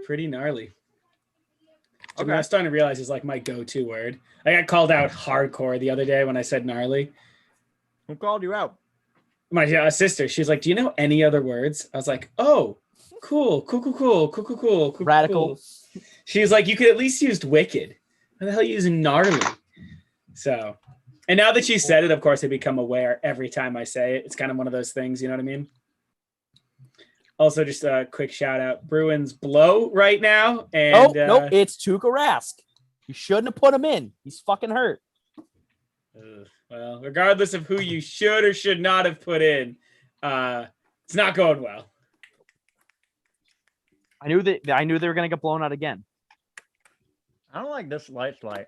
pretty gnarly. Okay. I'm starting to realize it's like my go-to word. I got called out hardcore the other day when I said gnarly. Who called you out? My sister, she was like, "Do you know any other words?" I was like, "Oh, cool. Radical. She was like, "You could at least use wicked. How the hell are you using gnarly?" So, and now that she said it, of course, I become aware every time I say it. It's kind of one of those things, you know what I mean? Also, just a quick shout out. Bruins blow right now. And Nope, it's Tuukka Rask. You shouldn't have put him in. He's fucking hurt. Well, regardless of who you should or should not have put in, it's not going well. I knew they were gonna get blown out again. I don't like this light. Hold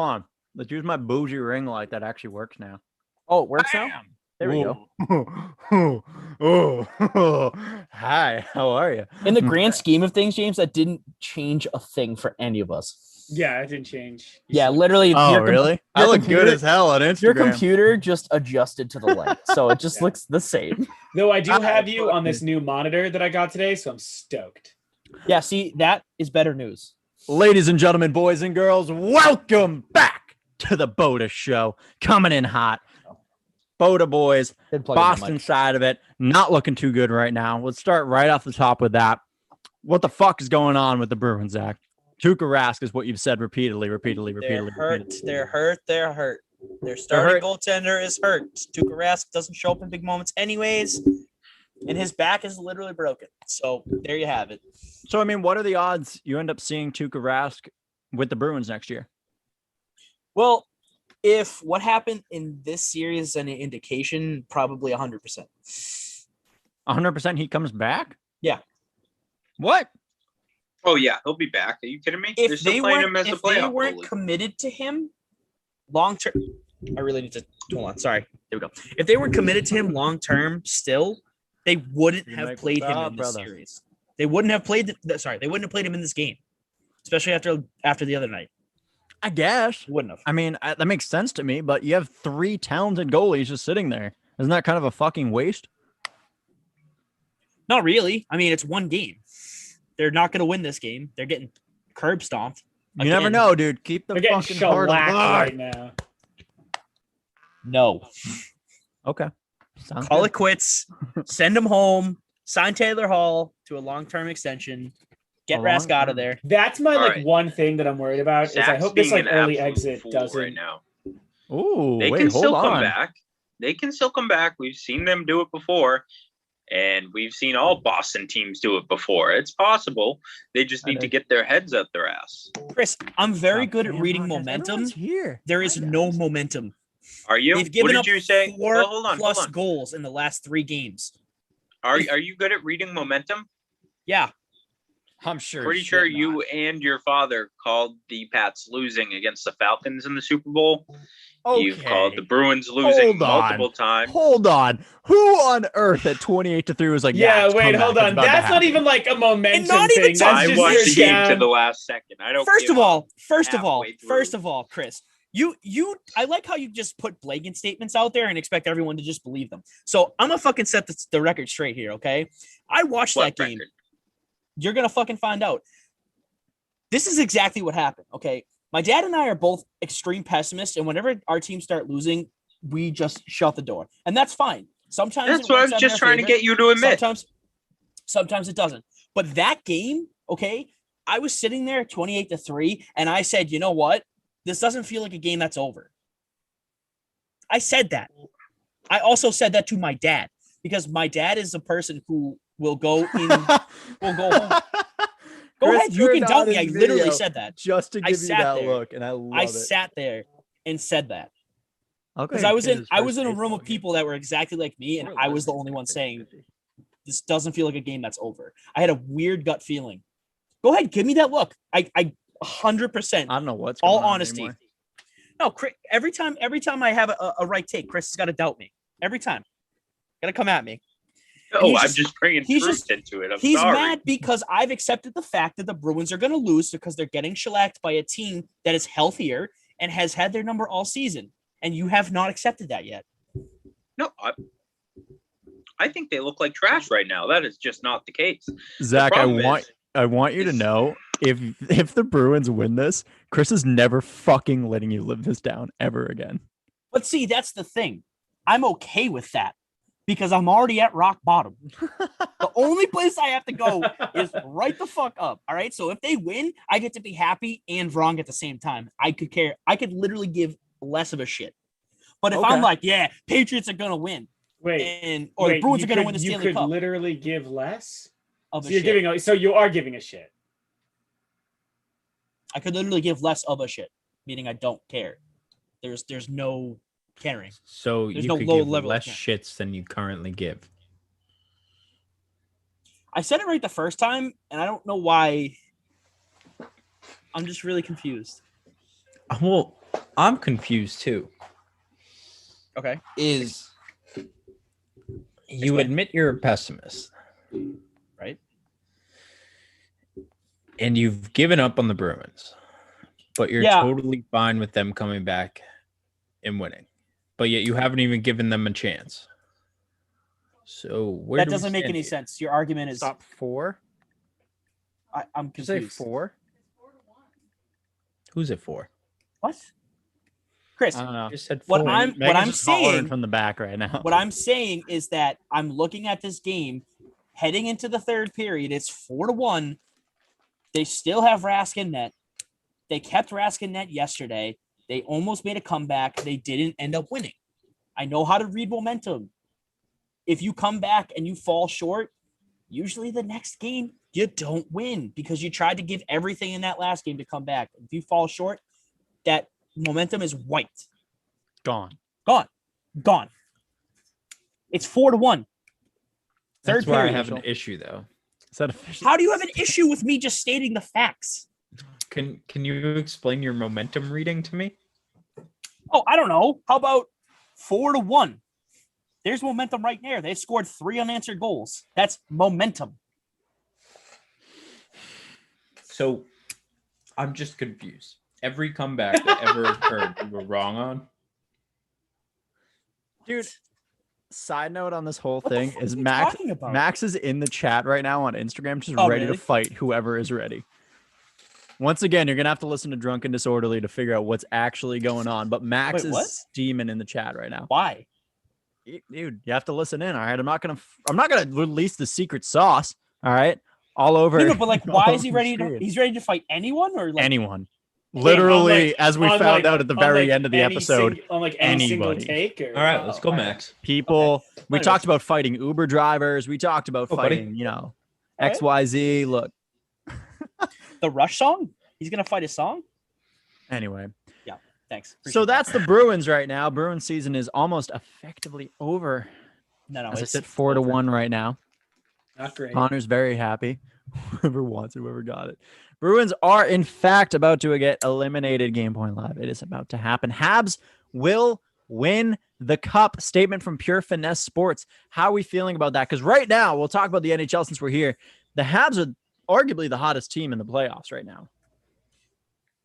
on. Let's use my bougie ring light that actually works now. Oh, it works now? There we go. Hi, how are you? In the grand scheme of things, James, that didn't change a thing for any of us. Yeah, it didn't change. Yeah, literally. Oh, really? I look good as hell on Instagram. Your computer just adjusted to the light, so it just looks the same. Though I do have you on this new monitor that I got today, so I'm stoked. Yeah, see, that is better news. Ladies and gentlemen, boys and girls, welcome back to the BOTA Show. Coming in hot. BOTA boys, Boston side of it, not looking too good right now. Let's start right off the top with that. What the fuck is going on with the Bruins, Zach? Tuukka Rask is what you've said repeatedly. They're hurt. Their starting goaltender is hurt. Tuukka Rask doesn't show up in big moments anyways, and his back is literally broken. So there you have it. So, I mean, what are the odds you end up seeing Tuukka Rask with the Bruins next year? Well, if what happened in this series is an indication, probably 100%. 100% he comes back? Yeah. What? Oh, yeah, he'll be back. Are you kidding me? If they weren't committed to him long term, I really need to hold on. Sorry. There we go. If they weren't committed to him long term still, they wouldn't have played him in this series. They wouldn't have played they wouldn't have played him in this game, especially after the other night. I guess. Wouldn't have. I mean, that makes sense to me, but you have 3 talented goalies just sitting there. Isn't that kind of a fucking waste? Not really. I mean, it's one game. They're not going to win this game. They're getting curb stomped. You never know, dude. Keep the fucking heart right now. No. Okay. Call it quits. Send him home. Sign Taylor Hall to a long-term extension. Get Rask out of there. That's my one thing that I'm worried about. Is I hope this early exit doesn't. Right now. Ooh, they can still come back. They can still come back. We've seen them do it before. And we've seen all Boston teams do it before. It's possible. They just need to get their heads up their ass. Chris, I'm very good at reading momentum. Here. There is no momentum. Are you? They've given what did up you say? 4 plus goals in the last 3 games. Are you good at reading momentum? Yeah. I'm sure. Pretty sure you and your father called the Pats losing against the Falcons in the Super Bowl. Okay. You've called the Bruins losing multiple times. Hold on. Who on earth at 28-3 was like, yeah, wait, hold on. That's not even like a momentum thing. That's I watched the game to the last second. I don't. First of all, Chris, I like how you just put blatant statements out there and expect everyone to just believe them. So I'm gonna fucking set the record straight here, okay? I watched that game. You're gonna fucking find out. This is exactly what happened, okay? My dad and I are both extreme pessimists, and whenever our teams start losing, we just shut the door, and that's fine. Sometimes that's what I was just trying to get you to admit. Sometimes it doesn't. But that game, okay, I was sitting there 28-3, and I said, you know what? This doesn't feel like a game that's over. I said that. I also said that to my dad because my dad is the person who will go home. Go ahead. You can doubt me. I literally said that. Just to give you that look, and I love it. I sat there and said that. Okay. Because I was in a room of people that were exactly like me, and I was the only one saying, this doesn't feel like a game that's over. I had a weird gut feeling. Go ahead. Give me that look. I 100%. I don't know what's going on honesty. Anymore. No, Chris, every time I have a right take, Chris has got to doubt me. Every time. Got to come at me. Oh, I'm just bringing truth into it. He's mad because I've accepted the fact that the Bruins are going to lose because they're getting shellacked by a team that is healthier and has had their number all season. And you have not accepted that yet. No, I think they look like trash right now. That is just not the case. Zach, I I want you to know if the Bruins win this, Chris is never fucking letting you live this down ever again. But see, that's the thing. I'm okay with that because I'm already at rock bottom. The only place I have to go is right the fuck up. All right. So if they win, I get to be happy and wrong at the same time. I could care. I could literally give less of a shit. But if I'm like, yeah, Patriots are gonna win, the Bruins are gonna win the Stanley Cup. You could literally give less of a so you're shit. so you are giving a shit. I could literally give less of a shit, meaning I don't care. There's no caring. So There's you no could low give level less of shits than you currently give. I said it right the first time, and I don't know why. I'm just really confused. Well, I'm confused too. Okay. Is you admit you're a pessimist, right? And you've given up on the Bruins, but you're totally fine with them coming back and winning. But yet you haven't even given them a chance. So that doesn't make any sense. Your argument is top 4. I'm confused. Did you say 4? Who's it for? What? Chris, I don't know. Just said what 4. I'm saying from the back right now. What I'm saying is that I'm looking at this game heading into the third period. It's 4-1. They still have Rask in net. They kept Rask in net yesterday. They almost made a comeback. They didn't end up winning. I know how to read momentum. If you come back and you fall short, usually the next game you don't win because you tried to give everything in that last game to come back. If you fall short, that momentum is wiped. Gone. It's 4-1. That's where I have an issue, though. Is that official? How do you have an issue with me just stating the facts? Can you explain your momentum reading to me? Oh, I don't know. How about 4-1? There's momentum right there. They've scored 3 unanswered goals. That's momentum. So I'm just confused. Every comeback that ever occurred, you were wrong on. Dude, side note on this whole thing is Max is in the chat right now on Instagram, just ready to fight whoever is ready. Once again, you're gonna have to listen to Drunk and Disorderly to figure out what's actually going on. But Max is steaming in the chat right now. Why? Dude, you have to listen in. All right, I'm not gonna release the secret sauce. All right, all over. No, but like, why is he ready to? He's ready to fight anyone or like anyone. Literally, as we found out at the very end of the episode, anybody. All right, let's go, Max. People, we talked about fighting Uber drivers. We talked about fighting, XYZ. Look, the Rush song. He's gonna fight a song. Anyway. Yeah. Thanks. So that's the Bruins right now. Bruins season is almost effectively over. No, it's at 4-1 right now. Not great. Connor's very happy. Whoever wants it, whoever got it. Bruins are, in fact, about to get eliminated. Game Point Live. It is about to happen. Habs will win the cup. Statement from Pure Finesse Sports. How are we feeling about that? Because right now, we'll talk about the NHL since we're here. The Habs are arguably the hottest team in the playoffs right now.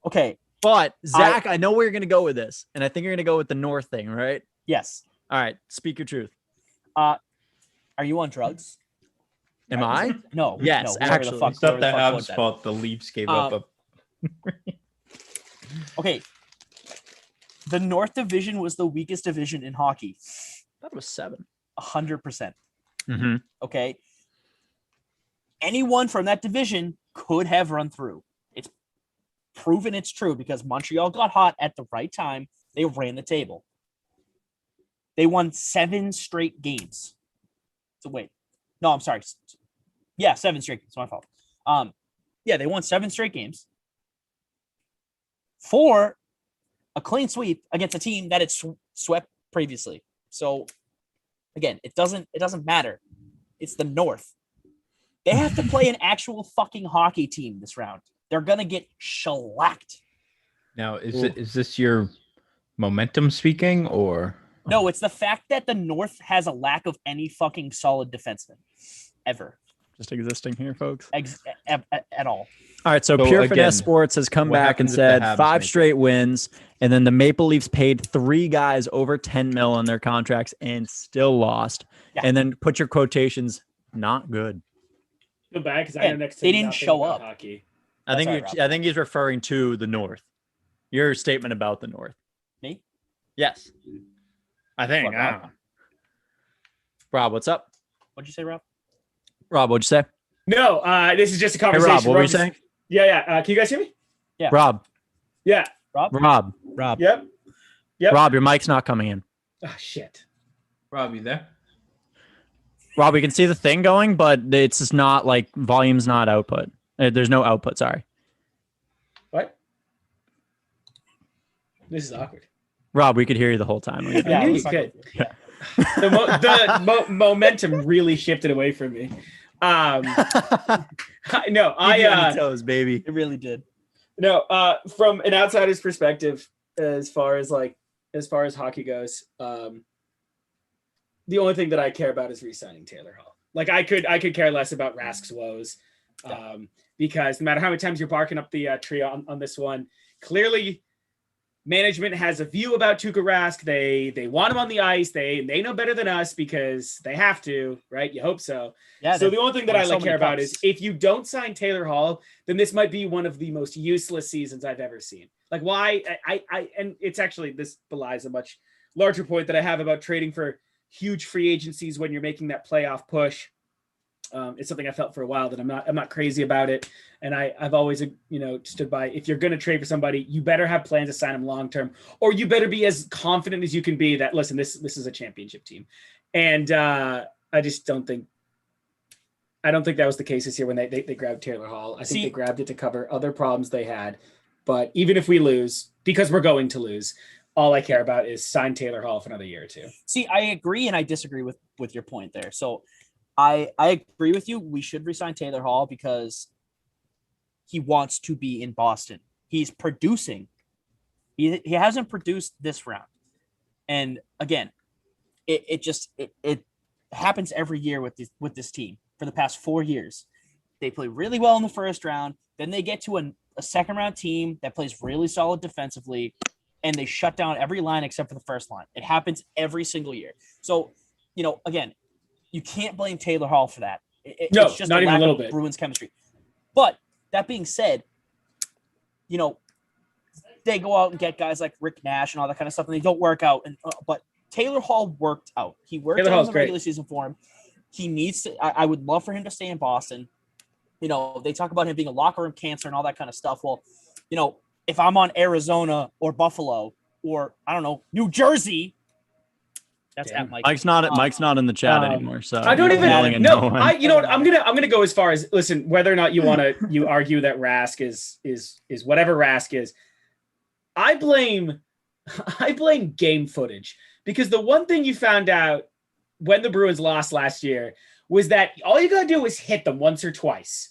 Okay. But, Zach, I know where you're going to go with this. And I think you're going to go with the North thing, right? Yes. All right. Speak your truth. Are you on drugs? Am I? No. Yes, no, actually. It's not the Habs' fault the Leafs gave up. Okay. The North Division was the weakest division in hockey. I thought it was 7. 100%. Mm-hmm. Okay. Anyone from that division could have run through. It's proven it's true because Montreal got hot at the right time. They ran the table. They won 7 straight games. So wait. No, I'm sorry. Yeah, 7 straight games. It's my fault. Yeah, they won 7 straight games for a clean sweep against a team that it swept previously. So again, it doesn't matter. It's the North. They have to play an actual fucking hockey team this round. They're gonna get shellacked. Now, is this your momentum speaking or? No, it's the fact that the North has a lack of any fucking solid defenseman ever. Just existing here, folks. At all. All right, so Pure Finesse Sports has come back and said 5 straight wins, and then the Maple Leafs paid 3 guys over $10 million on their contracts and still lost. Yeah. And then put your quotations, not good. Feel bad because I Yeah, know next to they didn't nothing show about up. hockey. I think That's all right, I think he's referring to the North. Your statement about the North. Me? Yes. I think. What, I don't know. Rob, what's up? What'd you say, Rob? Rob, what'd you say? No, this is just a Hey, conversation. Rob, what were you Rob just- saying? Yeah. Can you guys hear me? Yeah. Rob, Yeah. Rob, Yep. Yep. Rob, your mic's not coming in. Oh shit. Rob, you there? Rob, we can see the thing going, but it's just not like volume's not output. There's no output. Sorry. What? This is awkward. Rob, we could hear you the whole time. I knew you let's not go could. through it. The momentum really shifted away from me. No, toes, baby. It really did. no. From an outsider's perspective, as far as hockey goes, the only thing that I care about is re-signing Taylor Hall. Like I could care less about Rask's woes, because no matter how many times you're barking up the tree on this one, clearly management has a view about Tuukka Rask. They want him on the ice. They know better than us because they have to, right? You hope so. Yeah. So the only thing that I so care many about cups. is if you don't sign Taylor Hall, then this might be one of the most useless seasons I've ever seen. Like why I and it's actually, this belies a much larger point that I have about trading for huge free agencies when you're making that playoff push. It's something I felt for a while that I'm not crazy about it. And I've always, stood by, if you're going to trade for somebody, you better have plans to sign them long-term, or you better be as confident as you can be that, listen, this is a championship team. And I don't think that was the case this year when they grabbed Taylor Hall. I think they grabbed it to cover other problems they had. But even if we lose, because we're going to lose, all I care about is sign Taylor Hall for another year or two. See, I agree and I disagree with your point there. So I agree with you. We should resign Taylor Hall because he wants to be in Boston. He's producing. He hasn't produced this round. And again, it happens every year with this team for the past 4 years. They play really well in the first round. Then they get to a second round team that plays really solid defensively, and they shut down every line except for the first line. It happens every single year. So, again, you can't blame Taylor Hall for that. No, it's just not a even lack a little of bit. Bruins chemistry. But that being said, they go out and get guys like Rick Nash and all that kind of stuff, and they don't work out. But Taylor Hall worked out. He worked Taylor out Hall's in the great. regular season for him. He needs to. I would love for him to stay in Boston. They talk about him being a locker room cancer and all that kind of stuff. Well, if I'm on Arizona or Buffalo or I don't know, New Jersey, that's Damn. at Mike. Mike's not in the chat anymore, so I don't you're even yelling at no. no one. You know what? I'm gonna go as far as, listen, whether or not you argue that Rask is whatever Rask is. I blame game footage, because the one thing you found out when the Bruins lost last year was that all you gotta do is hit them once or twice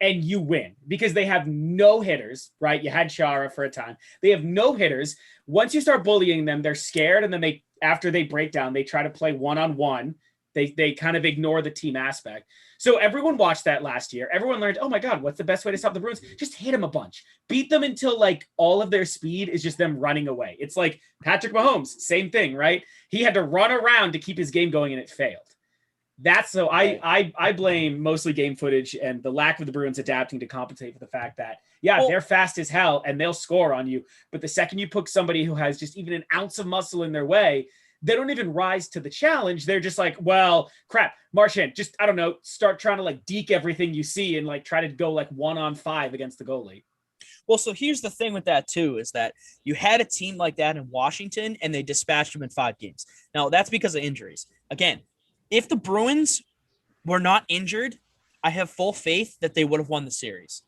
and you win, because they have no hitters, right? You had Chara for a time. They have no hitters. Once you start bullying them, they're scared, and then after they break down, they try to play one-on-one. They kind of ignore the team aspect. So everyone watched that last year. Everyone learned, oh my God, what's the best way to stop the Bruins? Just hit them a bunch. Beat them until like all of their speed is just them running away. It's like Patrick Mahomes, same thing, right? He had to run around to keep his game going, and it failed. That's so I blame mostly game footage and the lack of the Bruins adapting to compensate for the fact that, they're fast as hell and they'll score on you. But the second you put somebody who has just even an ounce of muscle in their way, they don't even rise to the challenge. They're just like, well, crap, Marchand, just, I don't know, start trying to like deke everything you see and like try to go like 1-on-5 against the goalie. Well, so here's the thing with that too, is that you had a team like that in Washington and they dispatched them in 5 games. Now that's because of injuries. Again, if the Bruins were not injured, I have full faith that they would have won the series.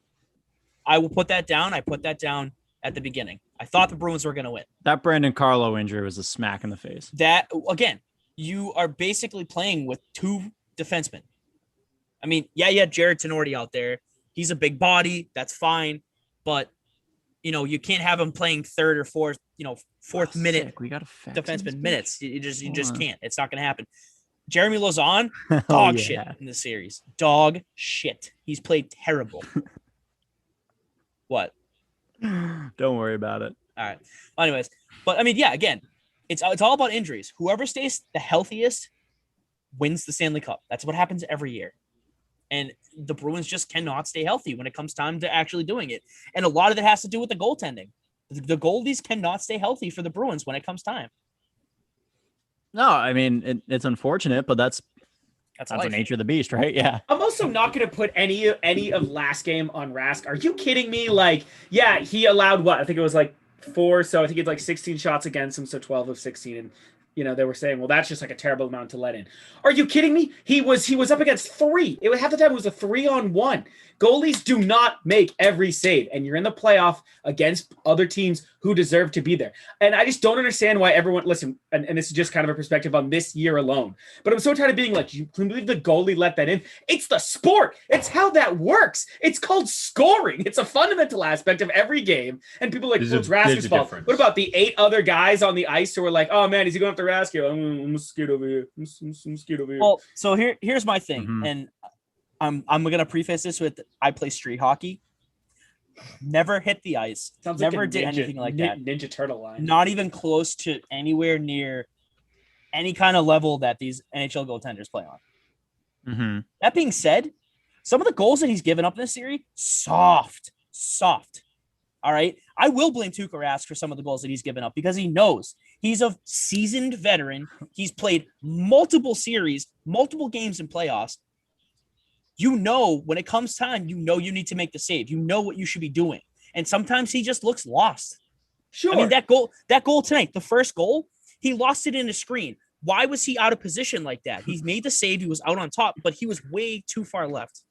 I will put that down. I put that down at the beginning. I thought the Bruins were going to win. That Brandon Carlo injury was a smack in the face. That, again, you are basically playing with 2 defensemen. I mean, you had Jared Tenorti out there. He's a big body. That's fine. But, you can't have him playing third or fourth, fourth minute Sick. We got a defenseman minutes. You just can't. It's not going to happen. Jeremy Lauzon, dog shit in the series. Dog shit. He's played terrible. What? Don't worry about it. All right. Well, anyways, but I mean, again, it's all about injuries. Whoever stays the healthiest wins the Stanley Cup. That's what happens every year. And the Bruins just cannot stay healthy when it comes time to actually doing it. And a lot of it has to do with the goaltending. The goalies cannot stay healthy for the Bruins when it comes time. No, I mean, it's unfortunate, but that's the life. nature of the beast, right? Yeah. I'm also not going to put any of last game on Rask. Are you kidding me? Like, yeah, he allowed what? I think it was like 4. So I think he had like 16 shots against him. So 12 of 16. And, they were saying, well, that's just like a terrible amount to let in. Are you kidding me? He was up against 3. Half the time it was a 3-on-1. Goalies do not make every save, and you're in the playoff against other teams who deserve to be there. And I just don't understand why everyone, listen, and this is just kind of a perspective on this year alone, but I'm so tired of being like, you can believe the goalie let that in? It's the sport. It's how that works. It's called scoring. It's a fundamental aspect of every game. And people are like, well, it's Rask's fault. What about the 8 other guys on the ice who are like, oh man, is he going after Rask here? I'm scared over here. I'm scared over here. Well, so here's my thing. And I'm gonna preface this with I play street hockey. Never hit the ice. Sounds never like did anything like that. Ninja Turtle line. Not even close to anywhere near any kind of level that these NHL goaltenders play on. That being said, some of the goals that he's given up in this series, soft. All right. I will blame Tuukka Rask for some of the goals that he's given up because he knows he's a seasoned veteran. He's played multiple series, multiple games in playoffs. When it comes time, you need to make the save. You know what you should be doing. And sometimes he just looks lost. Sure. I mean, that goal tonight, the first goal, he lost it in a screen. Why was he out of position like that? He's made the save. He was out on top, but he was way too far left.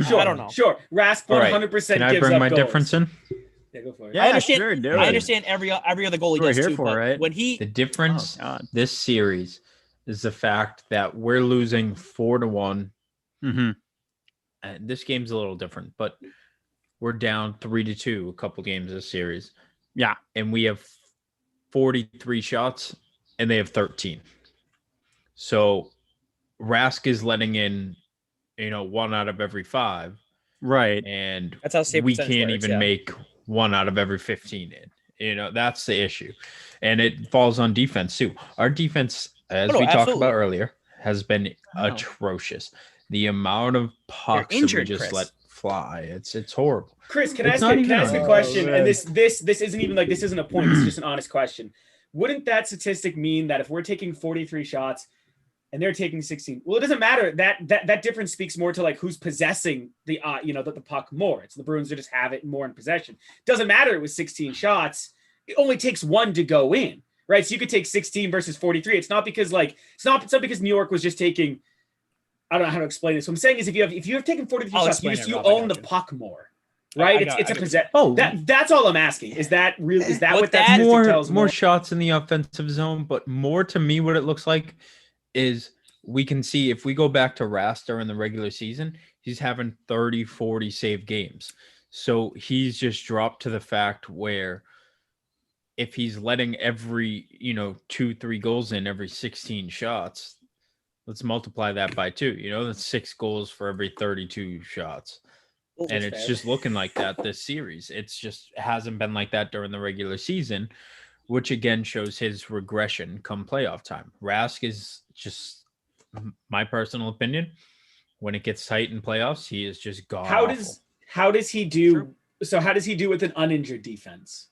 Sure. I don't know. Sure. Rask 100% gives up. Can I bring my goals. difference in? Yeah, go for it. Yeah, I understand. sure, I understand every other goalie We're does here too. for, But right? when he The difference this this series is the fact that we're losing 4-1. And this game's a little different, but we're down 3-2 a couple games this series. Yeah. And we have 43 shots and they have 13. So Rask is letting in, 1 out of every 5. Right. And That's how save we percentage can't works, even yeah. make 1 out of every 15 in. That's the issue. And it falls on defense too. Our defense, as we talked absolutely. about earlier, has been atrocious. The amount of pucks that we just let fly, it's horrible. Chris, can I It's ask a question? man. And this isn't even like, this isn't a point. It's just an honest question. Wouldn't that statistic mean that if we're taking 43 shots and they're taking 16, well, it doesn't matter. That difference speaks more to like who's possessing the the puck more. It's the Bruins who just have it more in possession. Doesn't matter. It was 16 shots. It only takes 1 to go in, right? So you could take 16 versus 43. It's not because it's not because New York was just taking. I don't know how to explain this. What I'm saying is if you have taken 43 shots, you own the puck more, right? It's a possession. Oh, that's all I'm asking. Is that real? Is that what that more statistic tells more shots in the offensive zone? But more to me, what it looks like is we can see if we go back to Rask during the regular season, he's having 30, 40 save games. So he's just dropped to the fact where if he's letting every 2-3 goals in every 16 shots. Let's multiply that by 2. That's 6 goals for every 32 shots. And it's just looking like that this series. It's just hasn't been like that during the regular season, which again shows his regression come playoff time. Rask is just my personal opinion. When it gets tight in playoffs, he is just god. How does he do? Sure. So how does he do with an uninjured defense?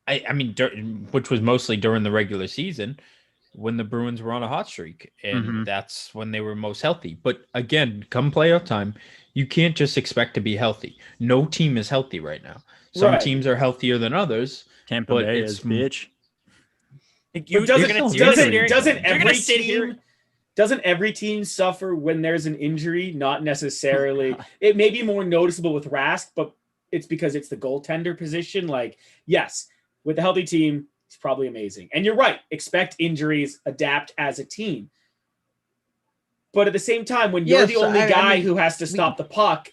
I mean, which was mostly during the regular season, when the Bruins were on a hot streak, and that's when they were most healthy. But again, come playoff time, you can't just expect to be healthy. No team is healthy right now. Some teams are healthier than others. Tampa Bay is bitch. Doesn't every team suffer when there's an injury? Not necessarily. It may be more noticeable with Rask, but it's because it's the goaltender position. Like, yes, with a healthy team, it's probably amazing. And you're right. Expect injuries, adapt as a team. But at the same time, when you're the only guy who has to stop the puck,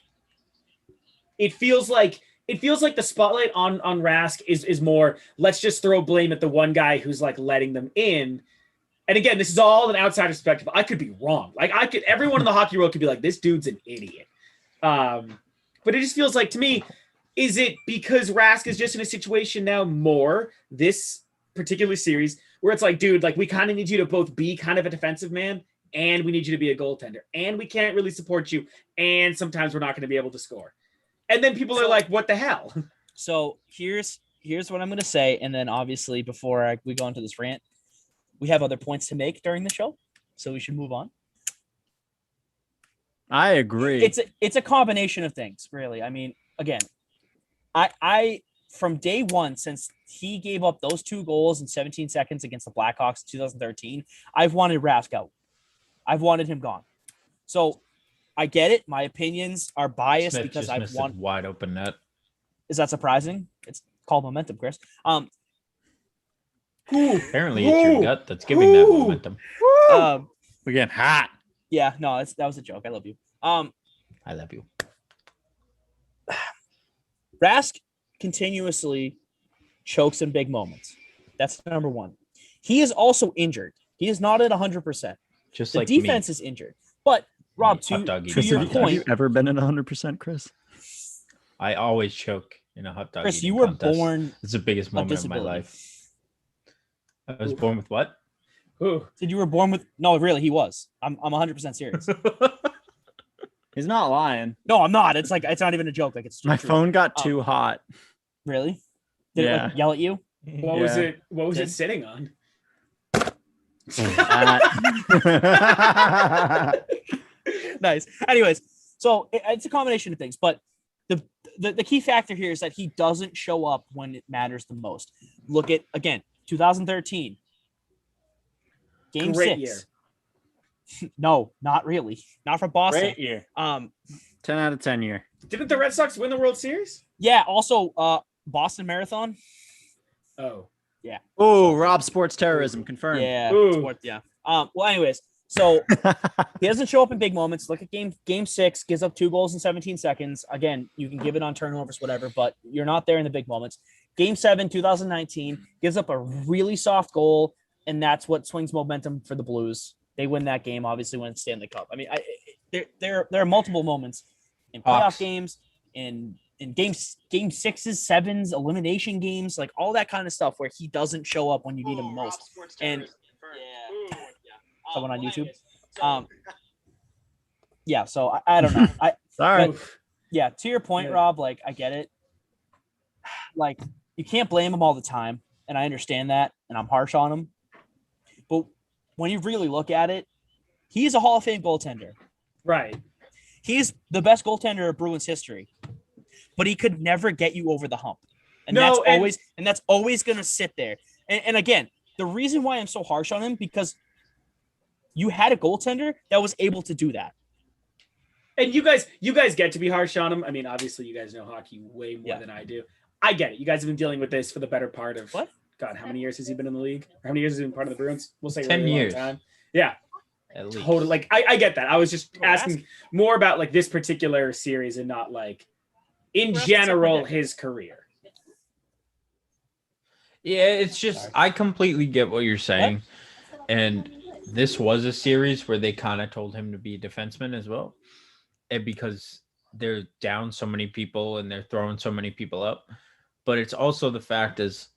it feels like the spotlight on Rask is more, let's just throw blame at the one guy who's like letting them in. And again, this is all an outsider perspective. I could be wrong. Like everyone in the hockey world could be like, this dude's an idiot. But it just feels like, to me, is it because Rask is just in a situation now more this particular series where it's like, dude, like we kind of need you to both be kind of a defensive man and we need you to be a goaltender, and we can't really support you, and sometimes we're not going to be able to score. And then people are like, what the hell? So here's what I'm going to say. And then obviously before we go into this rant, we have other points to make during the show. So we should move on. I agree. It's a combination of things, really. I mean, again, I from day one, since he gave up those 2 goals in 17 seconds against the Blackhawks in 2013, I've wanted Rask out. I've wanted him gone. So I get it. My opinions are biased Smith because just I've missed won. a wide open net. Is that surprising? It's called momentum, Chris. Apparently, it's your gut that's giving that momentum. We're getting hot. Yeah, no, that was a joke. I love you. I love you. Rask continuously chokes in big moments. That's number one. He is also injured. He is not at 100%. Just The like defense me. is injured. But Rob, Hot to dog your eating Have point, you ever been at 100%, Chris? I always choke in a hot dog. Chris, eating you were contest. born. It's the biggest moment of my disability. life. I was born with what? Ooh. Said you were born with? No, really, he was. I'm 100% serious. He's not lying. No, I'm not. It's not even a joke. Like it's My true. phone got too hot. Really? Did it like yell at you? What was Yeah. it? What was it Did? sitting on? Nice. Anyways, so it's a combination of things, but the key factor here is that he doesn't show up when it matters the most. Look at again, 2013, Game Great 6. No, not really. Not for Boston. Great year. 10 out of 10 year. Didn't the Red Sox win the World Series? Yeah. Also, Boston Marathon. Oh. Oh, Rob Sports Terrorism confirmed. Yeah. Ooh. Sport, yeah. Well, anyways, so he doesn't show up in big moments. Look at game 6, gives up 2 goals in 17 seconds. Again, you can give it on turnovers, whatever, but you're not there in the big moments. Game 7, 2019, gives up a really soft goal, and that's what swings momentum for the Blues. They win that game, obviously win the Stanley Cup. I mean, there are multiple moments in playoff Hawks. games, in game 6s, 7s, elimination games, like all that kind of stuff where he doesn't show up when you need him most. And someone on YouTube. Yeah, so I don't know. Sorry. But, yeah, to your point, Yeah. Rob, like I get it. Like you can't blame him all the time, and I understand that, and I'm harsh on him. But when you really look at it, he's a Hall of Fame goaltender. Right. He's the best goaltender of Bruins history, but he could never get you over the hump, and No, that's always going to sit there. And again, the reason why I'm so harsh on him because you had a goaltender that was able to do that. And you guys get to be harsh on him. I mean, obviously, you guys know hockey way more than I do. I get it. You guys have been dealing with this for the better part of What? God, how many years has he been in the league? Or how many years has he been part of the Bruins? We'll say 10 really years. long time. Yeah, At least. totally. Like I get that. I was just Well, asking more about like this particular series and not like in Well, that's general separate. his career. Yeah, it's just I completely get what you're saying. And this was a series where they kind of told him to be a defenseman as well. And because they're down so many people and they're throwing so many people up. But it's also the fact is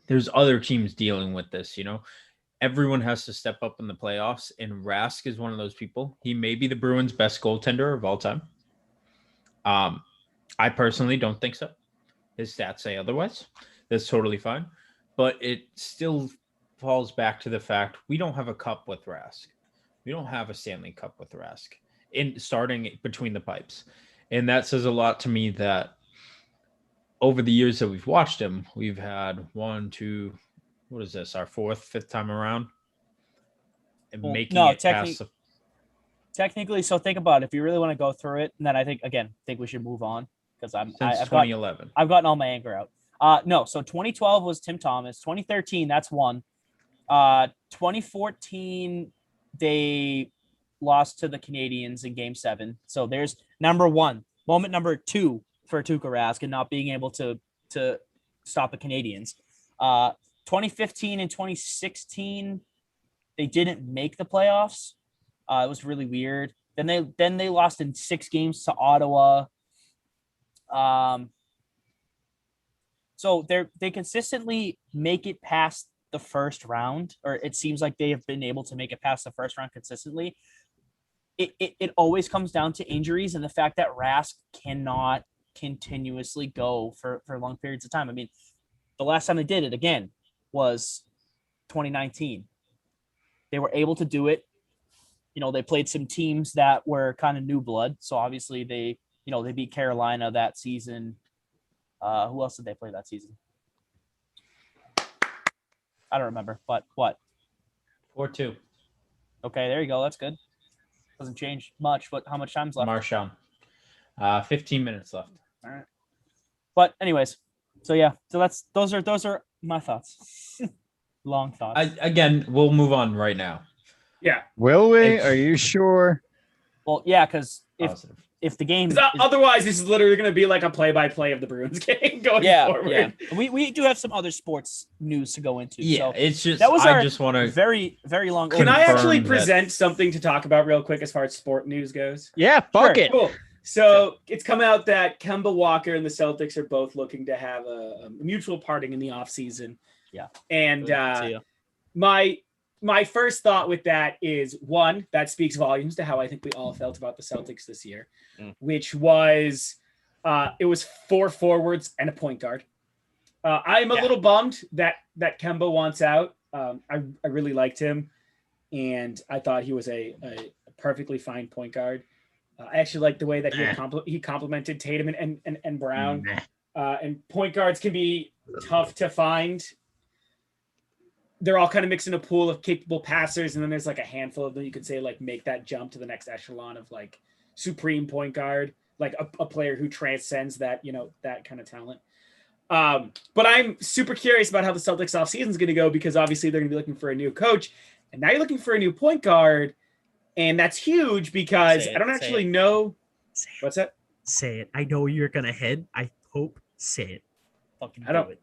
there's other teams dealing with this, you know. Everyone has to step up in the playoffs, and Rask is one of those people. He may be the Bruins' best goaltender of all time. I personally don't think so. His stats say otherwise. That's totally fine. But it still falls back to the fact we don't have a cup with Rask. We don't have a Stanley Cup with Rask in starting between the pipes. And that says a lot to me that over the years that we've watched him, we've had 1, 2, what is this, our 4th, 5th time around? And Well, making no, it past the Technically, so think about it. If you really want to go through it, and then I think we should move on because since I've got 2011. I've gotten all my anger out. No, so 2012 was Tim Thomas. 2013, that's one. 2014, they lost to the Canadians in Game 7. So there's number one. Moment number 2 for Tuukka Rask and not being able to stop the Canadians. 2015 and 2016, they didn't make the playoffs. It was really weird. Then they lost in 6 games to Ottawa. So they consistently make it past the first round, or it seems like they have been able to make it past the first round consistently, it always comes down to injuries and the fact that Rask cannot continuously go for long periods of time. I mean, the last time they did it again was 2019. They were able to do it. You know, they played some teams that were kind of new blood. So obviously they beat Carolina that season. Who else did they play that season? I don't remember, but what? 4-2. Okay, there you go. That's good. Doesn't change much, but how much time's left? Marchand. 15 minutes left. All right. But anyways, so yeah, so those are my thoughts. Long thoughts. We'll move on right now. Yeah. Will we? It's- Are you sure? Well, yeah, because Positive. if the game is, Otherwise, this is literally going to be like a play-by-play of the Bruins game going forward. yeah, we do have some other sports news to go into. Yeah, so it's just that was I our just want to. very, very long. Can I actually confirm that- present something to talk about real quick as far as sport news goes? Yeah, fuck Sure. it. Cool. So it's come out that Kemba Walker and the Celtics are both looking to have a mutual parting in the offseason. Yeah. And See ya. my first thought with that is, one, that speaks volumes to how I think we all felt about the Celtics this year, which was it was 4 forwards and a point guard. I'm a little bummed that Kemba wants out. I really liked him, and I thought he was a perfectly fine point guard. I actually like the way that he complimented Tatum and Brown. And point guards can be tough to find. They're all kind of mixed in a pool of capable passers, and then there's like a handful of them you could say like make that jump to the next echelon of like supreme point guard, like a player who transcends that, that kind of talent. But I'm super curious about how the Celtics offseason is going to go, because obviously they're going to be looking for a new coach, and now you're looking for a new point guard, and that's huge because I don't actually know. What's that? Say it. I know you're gonna head. I hope. Say it. Fucking I don't- do it.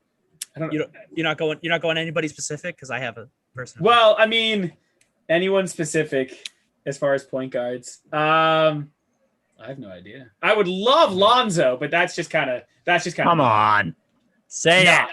I don't. You're not going anybody specific, because I have a person. Well, I mean, anyone specific as far as point guards. I have no idea. I would love Lonzo, but that's just kind of. Come on. Say it.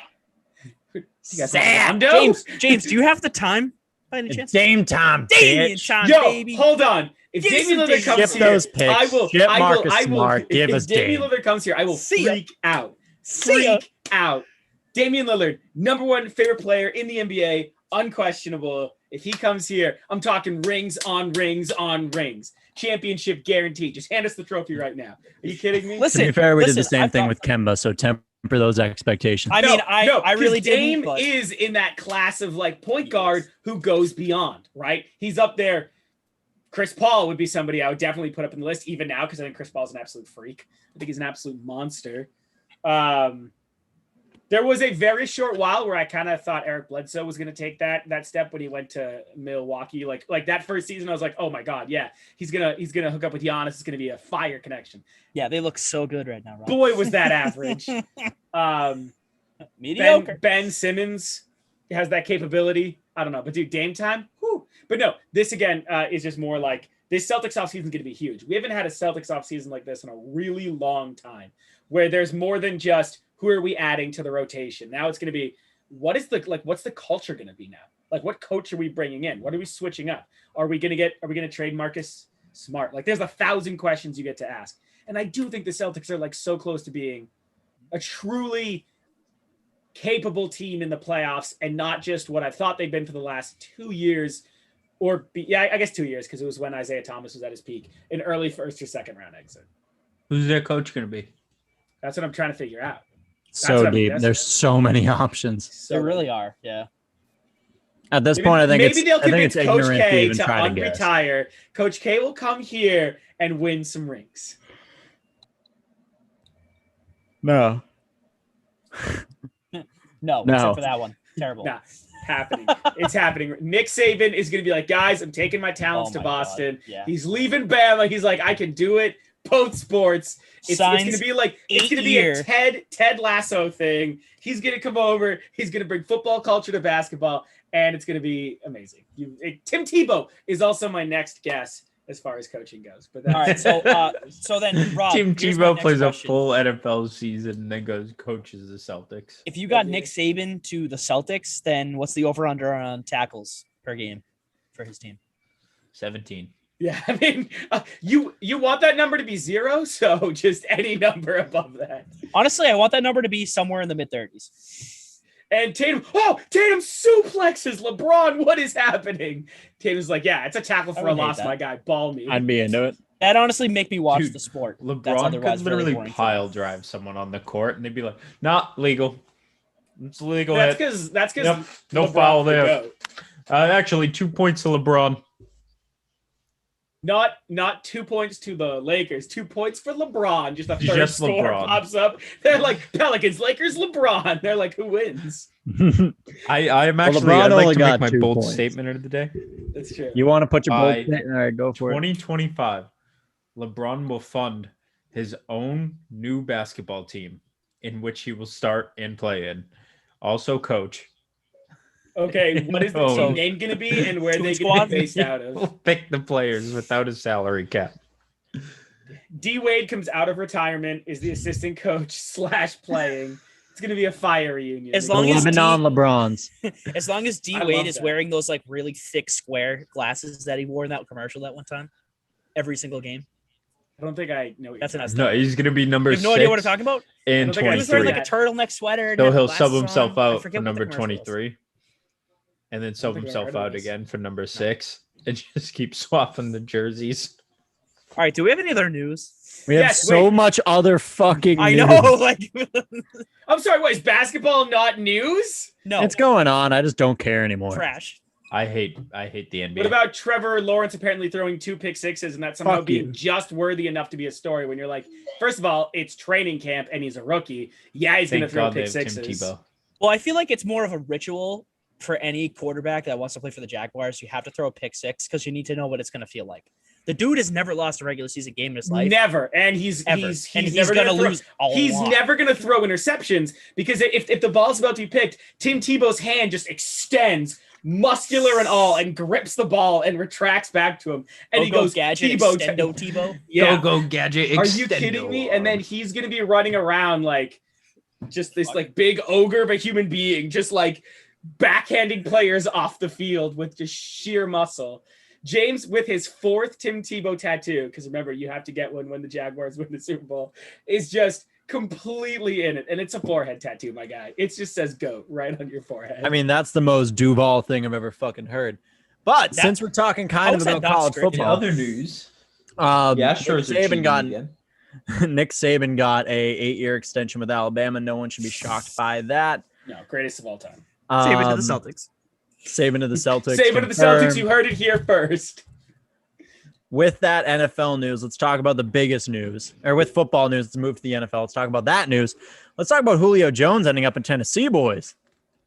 You guys Say it. want Rondo? James, do you have the time by any It's chance? Dame time, Damian bitch. time, Yo, baby. hold on. If Give me Damian some Lillard Dame. comes Ship here, those picks. I will. Ship I Marcus will. I will. Smart. Give if us Damian Dame. Lillard comes here, I will See ya. freak out. See ya. Freak out. Damian Lillard, number one favorite player in the NBA, unquestionable. If he comes here, I'm talking rings on rings on rings. Championship guaranteed. Just hand us the trophy right now. Are you kidding me? Listen, To be fair, we did the listen, same I thing thought- with Kemba, so temper those expectations. I mean, I really 'cause Dame didn't. But is in that class of like point guard who goes beyond, right? He's up there. Chris Paul would be somebody I would definitely put up in the list even now, because I think Chris Paul is an absolute freak. I think he's an absolute monster. There was a very short while where I kind of thought Eric Bledsoe was going to take that step when he went to Milwaukee. Like that first season, I was like, oh my god, yeah, he's gonna hook up with Giannis. It's gonna be a fire connection. yeah, they look so good right now, Rob. Boy, was that average. Mediocre. Ben Simmons has that capability. I don't know, but dude, Dame time. Whew. But no, this again is just more like this Celtics offseason is going to be huge. We haven't had a Celtics offseason like this in a really long time, where there's more than just who are we adding to the rotation. Now it's going to be what's the culture going to be now? Like, what coach are we bringing in? What are we switching up? Are we going to trade Marcus Smart? Like, there's 1,000 questions you get to ask. And I do think the Celtics are like so close to being a truly capable team in the playoffs, and not just what I've thought they've been for the last 2 years, I guess 2 years, because it was when Isaiah Thomas was at his peak, an early first or second round exit. Who's their coach going to be? That's what I'm trying to figure out. So I'm deep. guessing. There's so many options. So They really are. Yeah. At this maybe, point, I think maybe they'll it's convince Coach ignorant to K even to try to guess. unretire. Coach K will come here and win some rings. No. No, No. except for that one. Terrible. Nah, happening. It's happening. Nick Saban is going to be like, guys, I'm taking my talents Oh to my Boston. God. Yeah. He's leaving Bama. He's like, I can do it. Both sports. It's going to be like, it's going to be a Ted Lasso thing. He's going to come over. He's going to bring football culture to basketball, and it's going to be amazing. Tim Tebow is also my next guess as far as coaching goes. But All right, so then Rob, Tim here's my Tebow next plays a question. full NFL season and then goes coaches the Celtics. If you got Nick Saban to the Celtics, then what's the over/under on tackles per game for his team? 17. yeah, I mean, you want that number to be 0, so just any number above that. Honestly, I want that number to be somewhere in the mid-30s. And Tatum suplexes LeBron. What is happening? Tatum's like, yeah, it's a tackle for a would hate loss, that. my guy. Ball me. I'd be into it. That honestly make me watch Dude, the sport. That's LeBron otherwise could really literally boring for me. pile drive someone on the court and they'd be like, not legal. It's a legal That's hit. because Yep, no foul there. Actually, 2 points to LeBron. Not 2 points to the Lakers. 2 points for LeBron. Just a third Just score LeBron. pops up. They're like Pelicans, Lakers, LeBron. They're like, who wins? I'm actually, LeBron I'd like only to got make my 2 bold points. statement of the day. That's true. You want to put your By bold statement? All right, go for it. 2025, LeBron will fund his own new basketball team in which he will start and play in. Also coach. Okay, what is the Oh. team name going to be and where Toon they going Squad? to be based out of? We'll pick the players without a salary cap. D Wade comes out of retirement, is the assistant coach / playing. It's going to be a fire reunion. As The long as Lebanon LeBrons. As long as D I Wade love is that. wearing those like really thick square glasses that he wore in that commercial that one time, every single game. I don't think I know what That's you're an talking No, he's going to be number You have 6 no idea what I'm talking about? in I don't think I He was wearing 23. like a turtleneck sweater. and So had he'll glasses sub himself on. I out forget for what the number commercial was. 23 and then sub think I himself heard of out this. again for number 6 and just keep swapping the jerseys. All right, do we have any other news? We have Yes, so wait. much other fucking I news. know, like I'm sorry, what is basketball not news? no, It's going on. I just don't care anymore. trash. I hate the NBA. What about Trevor Lawrence apparently throwing 2 pick sixes and that somehow Fuck being you. just worthy enough to be a story when you're like, first of all, it's training camp and he's a rookie. Yeah, he's going to Thank throw God they pick have Tim sixes. Tebow. Well, I feel like it's more of a ritual for any quarterback that wants to play for the Jaguars. You have to throw a pick six because you need to know what it's going to feel like. The dude has never lost a regular season game in his life. Never. And he's Ever. he's And he's never gonna throw- lose a He's lot. never going to throw interceptions because if the ball's about to be picked, Tim Tebow's hand just extends, muscular and all, and grips the ball and retracts back to him. And he goes, gadget, Tebow. extendo Tebow. Yeah. Go gadget. Are you kidding me? And then he's going to be running around like just this like big ogre of a human being, just like backhanding players off the field with just sheer muscle. James with his 4th Tim Tebow tattoo, because remember, you have to get one when the Jaguars win the Super Bowl, is just completely in it. And it's a forehead tattoo, my guy. It just says GOAT right on your forehead. I mean, that's the most Duval thing I've ever fucking heard. But That- since we're talking kind how of is that about not college scripted? In football, other news, Nick sure. Saban got Nick Saban got a 8-year extension with Alabama. No one should be shocked by that. no, greatest of all time. Save it to the Celtics. Saban to the Celtics. Save it to the Celtics. You heard it here first. With that NFL news, let's talk about the biggest news. Or with football news, let's move to the NFL. Let's talk about that news. Let's talk about Julio Jones ending up in Tennessee, boys.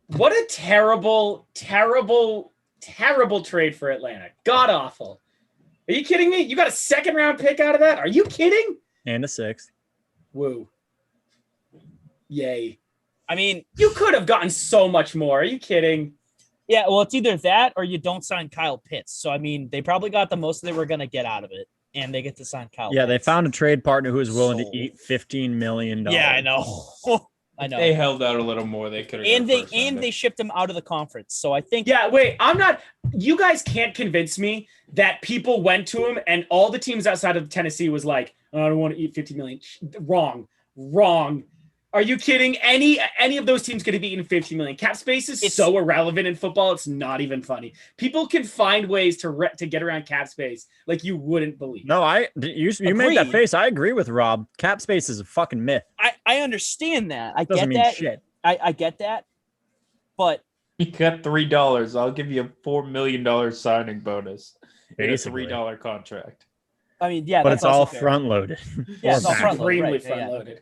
What a terrible, terrible, terrible trade for Atlanta. God awful. Are you kidding me? You got a 2nd round pick out of that? Are you kidding? And a 6th. Woo. Yay. I mean, You could have gotten so much more. Are you kidding? yeah, well, it's either that or you don't sign Kyle Pitts. So, I mean, they probably got the most they were going to get out of it, and they get to sign Kyle Yeah, they Pitts. found a trade partner who is willing So- to eat $15 million. Yeah, I know. I know. They held out a little more. They could have. And they shipped him out of the conference. So I think Yeah, wait. You guys can't convince me that people went to him and all the teams outside of Tennessee was like, oh, I don't want to eat 50 million. Wrong. Are you kidding? Any of those teams could have eaten 50 million. Cap space is It's- so irrelevant in football. It's not even funny. People can find ways to get around cap space like you wouldn't believe. No, you made that Agreed. face. I agree with Rob. Cap space is a fucking myth. I understand that. I Doesn't get mean that. shit. I get that. But You got $3. I'll give you a $4 million signing bonus. And a Basically. $3 contract. I mean, yeah, But that's it's all also fair. front loaded. Yeah, it's all back. front loaded. Extremely Right, front yeah. loaded.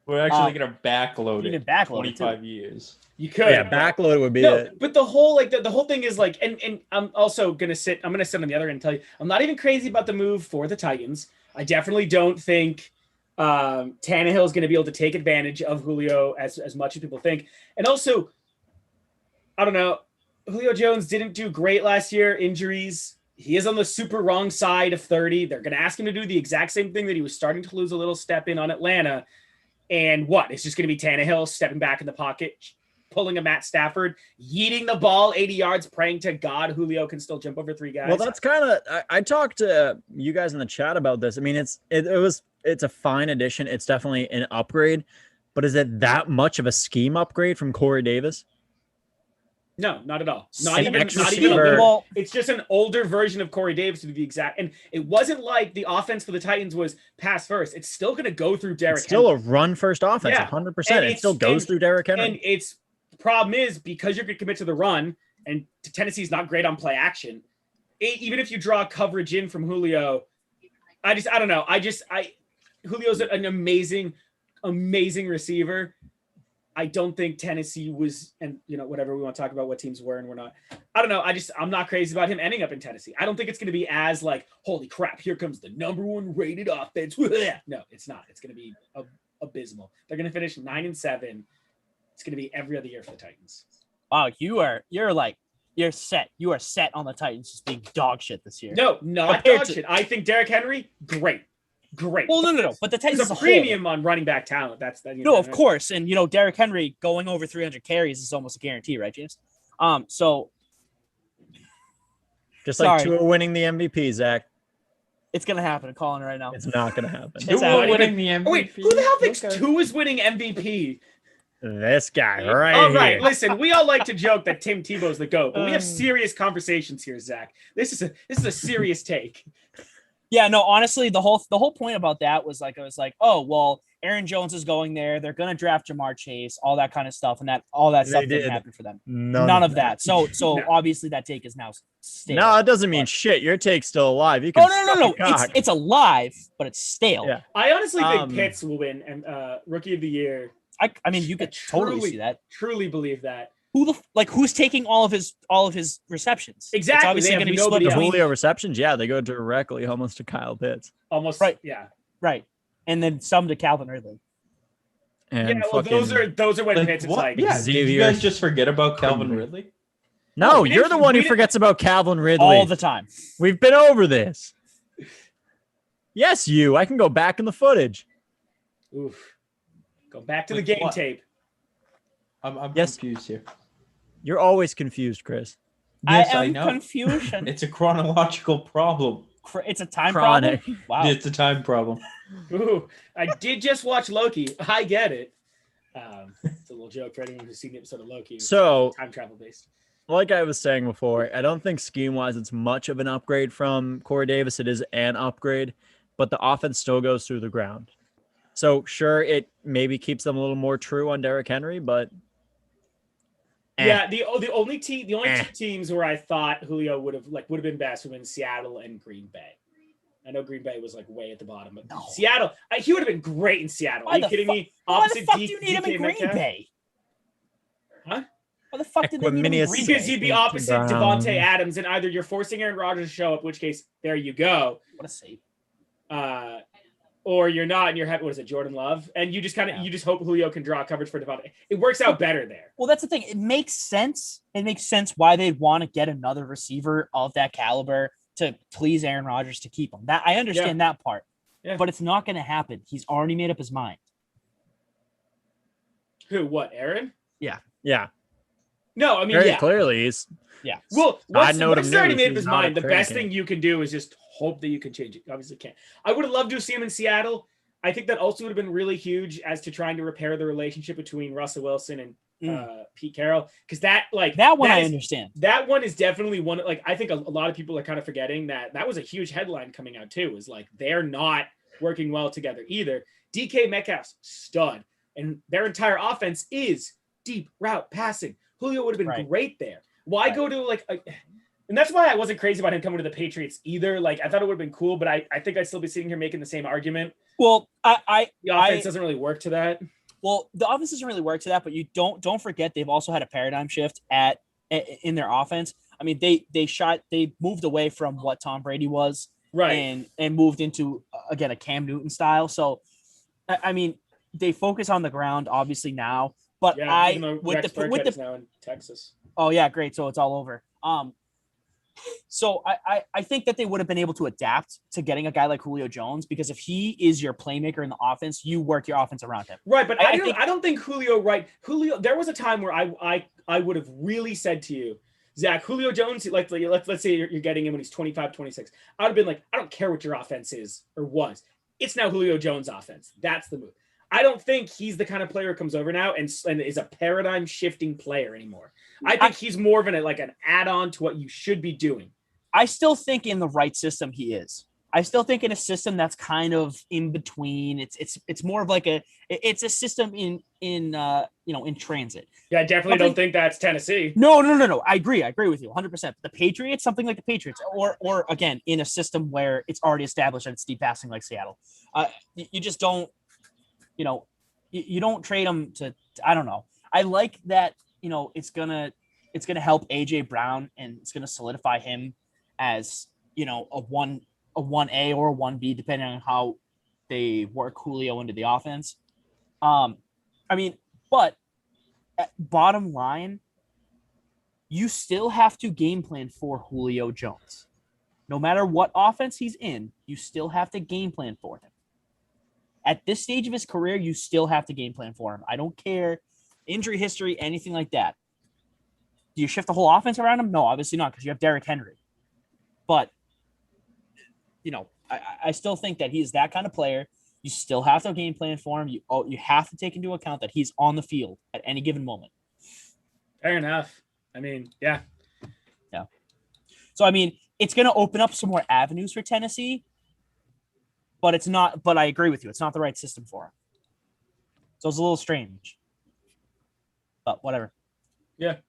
We're actually going to backload You it. can backload it, too. 25 years. You could. Yeah, backload would be No, it. but the whole thing is like, and I'm also gonna sit on the other end and tell you, I'm not even crazy about the move for the Titans. I definitely don't think Tannehill is gonna be able to take advantage of Julio as much as people think. And also, I don't know, Julio Jones didn't do great last year. Injuries. he is on the super wrong side of 30. They're going to ask him to do the exact same thing that he was starting to lose a little step in on Atlanta. And what? It's just going to be Tannehill stepping back in the pocket, pulling a Matt Stafford, yeeting the ball 80 yards, praying to God Julio can still jump over 3 guys. Well, that's kind of I talked to you guys in the chat about this. I mean, it's a fine addition. It's definitely an upgrade, but is it that much of a scheme upgrade from Corey Davis? No, not at all. Not An even extra a little. Well, It's just an older version of Corey Davis to be the exact. And it wasn't like the offense for the Titans was pass first. It's still going to go through Derrick It's still Henry. a run first offense, Yeah. 100%. And It still goes through Derrick Henry. And its problem is because you're going to commit to the run, and Tennessee's not great on play action. Even if you draw coverage in from Julio, I don't know. Julio's an amazing receiver. I don't think Tennessee was, and whatever we want to talk about what teams were and we're not. I don't know. I'm not crazy about him ending up in Tennessee. I don't think it's going to be as like, holy crap, here comes the #1 rated offense. No, it's not. It's going to be abysmal. They're going to finish 9-7. It's going to be every other year for the Titans. Wow, you're set. You are set on the Titans just being dog shit this year. No, not dog shit. I think Derrick Henry, great. Well, no. But the Titans There's a premium on running back talent. That's that. No, of course. And Derrick Henry going over 300 carries is almost a guarantee, right, James? So just like Tua winning the MVP, Zach. It's gonna happen. I'm calling it right now. It's not gonna happen. It's Tua winning the MVP. Wait, who the hell thinks Tua is winning MVP? This guy right All right, here. listen, we all like to joke that Tim Tebow's the GOAT, but we have serious conversations here, Zach. This is a serious take. Yeah, no, honestly, the whole point about that was like, I was like, oh, well, Aaron Jones is going there. They're going to draft Jamar Chase, all that kind of stuff. And all that stuff didn't happen for them. None of that. So No. Obviously that take is now stale. No, it doesn't mean shit. Your take's still alive. You can No. It's alive, but it's stale. Yeah. I honestly think Pitts will win and Rookie of the Year. I mean, you could totally see that. Truly believe that. Who's taking all of his receptions? Exactly. It's obviously They have going to be nobody split else. between Julio receptions, yeah, they go directly almost to Kyle Pitts. Almost Right. Yeah. right, and then some to Calvin Ridley. And Yeah, well, those are when Pitts is like, Yeah, did you Xavier. guys just forget about Calvin Ridley? No, we you're didn't- the one we who didn't- forgets about Calvin Ridley. All the time. We've been over this. Yes, you. I can go back in the footage. oof. Go back to the Wait, game what? tape. I'm Yes. confused here. You're always confused, Chris. Yes, I I am know. confusion. It's a chronological problem. It's a time Chronic. problem. Wow. It's a time problem. Ooh, I did just watch Loki. I get it. It's a little joke for anyone who's seen the episode of Loki. It's So, time travel based. like I was saying before, I don't think scheme-wise it's much of an upgrade from Corey Davis. It is an upgrade, but the offense still goes through the ground. So, sure, it maybe keeps them a little more true on Derrick Henry, but Yeah, the only two teams where I thought Julio would have been best would have been Seattle and Green Bay. I know Green Bay was like way at the bottom, but Seattle, he would have been great in Seattle. Are you kidding me? Why the fuck do you need him in Green Metcalf? Bay? Huh? Why the fuck did they need him in Equanimous Green Because Bay? you'd be opposite Brown. Devontae Adams, and either you're forcing Aaron Rodgers to show up, which case there you go, What a save. or you're not, and you're what is it, Jordan Love, and you just you just hope Julio can draw coverage for Devontae. It works out better there. Well, that's the thing. It makes sense. It makes sense why they'd want to get another receiver of that caliber to please Aaron Rodgers to keep him. That I understand that part, but it's not going to happen. He's already made up his mind. Who? What? Aaron? yeah, No, I mean, very yeah. clearly he's Yeah. Well, I know once him he's already news, made up he's his not mind, a the best training thing you can do is just hope that you can change it. You obviously can't. I would have loved to see him in Seattle. I think that also would have been really huge as to trying to repair the relationship between Russell Wilson and Pete Carroll, because that one I understand. That one is definitely one. Like, I think a lot of people are kind of forgetting that was a huge headline coming out too. Is like they're not working well together either. DK Metcalf's stud, and their entire offense is deep route passing. Julio would have been great there. Why go to and that's why I wasn't crazy about him coming to the Patriots either. Like, I thought it would have been cool, but I think I'd still be sitting here making the same argument. Well, The offense doesn't really work to that. Well, the offense doesn't really work to that, but you don't forget they've also had a paradigm shift in their offense. I mean, they moved away from what Tom Brady was, Right. and moved into again a Cam Newton style. So, I mean, they focus on the ground obviously now, but Yeah, even though Rex with Burkhead the is now in Texas. oh yeah, great. So it's all over. So I think that they would have been able to adapt to getting a guy like Julio Jones, because if he is your playmaker in the offense, you work your offense around him. Right, but I don't think Julio. There was a time where I would have really said to you, Zach, Julio Jones, like let's say you're getting him when he's 25, 26. I would have been like, I don't care what your offense is or was. It's now Julio Jones' offense. That's the move. I don't think he's the kind of player who comes over now and is a paradigm shifting player anymore. I think he's more of an add-on to what you should be doing. I still think in the right system he is. I still think in a system that's kind of in between. It's more of like it's a system in transit. Yeah, I definitely don't think that's Tennessee. No. I agree with you 100%. The Patriots, something like the Patriots, or again in a system where it's already established and it's deep passing like Seattle. You just don't, you don't trade them to. I don't know. I like that. It's gonna help AJ Brown, and it's gonna solidify him as a 1A or a 1B, depending on how they work Julio into the offense. But bottom line, you still have to game plan for Julio Jones. No matter what offense he's in, you still have to game plan for him. At this stage of his career, you still have to game plan for him. I don't care injury history, anything like that. Do you shift the whole offense around him? No, obviously not, because you have Derrick Henry. But I still think that he's that kind of player. You still have to game plan for him. You have to take into account that he's on the field at any given moment. Fair enough. Yeah. Yeah. So, it's going to open up some more avenues for Tennessee, but it's not. But I agree with you. It's not the right system for him. So it's a little strange. But whatever. Yeah. At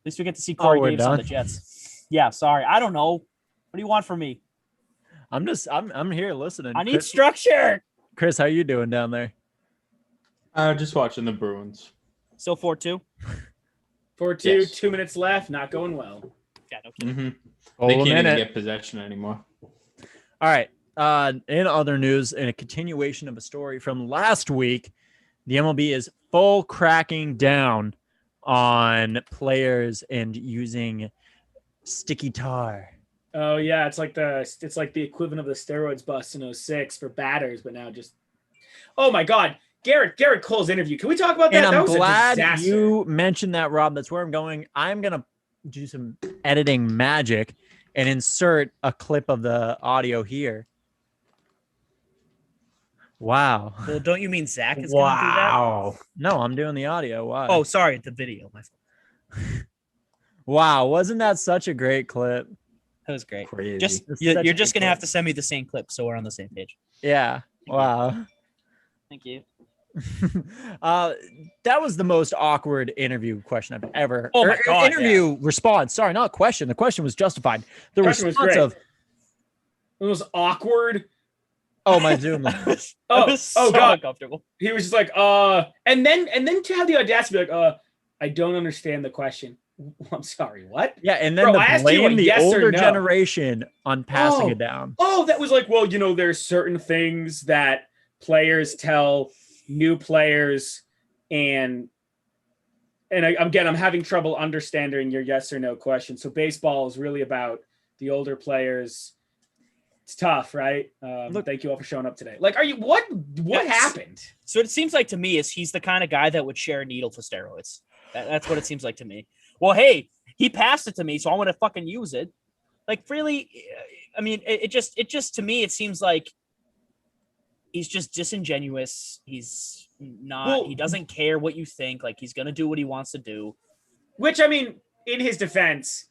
least we get to see Corey Davis on the Jets. Yeah, sorry. I don't know. What do you want from me? I'm here listening. I need structure. Chris, how you doing down there? Just watching the Bruins. Still 4-2? 4-2, Yes. 2 minutes left. Not going well. Yeah, no kidding. Mm-hmm. They can't even get possession anymore. All right. In other news, in a continuation of a story from last week, the MLB is full cracking down on players and using sticky tar. Oh yeah, it's like the equivalent of the steroids bust in 06 for batters, but now just. Oh my God, Garrett Cole's interview. Can we talk about that? And I'm that was glad a disaster. you mentioned that, Rob. That's where I'm going. I'm gonna do some editing magic and insert a clip of the audio here. Wow. Well, don't you mean Zach is going to do that? No, I'm doing the audio. Why? Oh, sorry, the video. My fault. Wow. Wasn't that such a great clip? That was great. Crazy. You're just going to have to send me the same clip so we're on the same page. Yeah. Wow. Thank you. That was the most awkward interview question I've ever. Oh my God, interview response. Sorry, not question. The question was justified. The question was response great. of It was awkward. my Zoom. So God. uncomfortable. He was just like, and then to have the audacity to be like, I don't understand the question. I'm sorry, what? Yeah, and then Bro, I asked you blame a the yes or older no. generation on passing it down. Oh, that was like, well, there's certain things that players tell new players, and again, I'm having trouble understanding your yes or no question. So baseball is really about the older players. It's tough, right? Look, thank you all for showing up today. Like, what happened? So it seems like to me is he's the kind of guy that would share a needle for steroids. That's what it seems like to me. Well, hey, he passed it to me, so I want to fucking use it. Like, really, it just to me, it seems like he's just disingenuous. He's not. Well, he doesn't care what you think. Like, he's gonna do what he wants to do. Which, in his defense,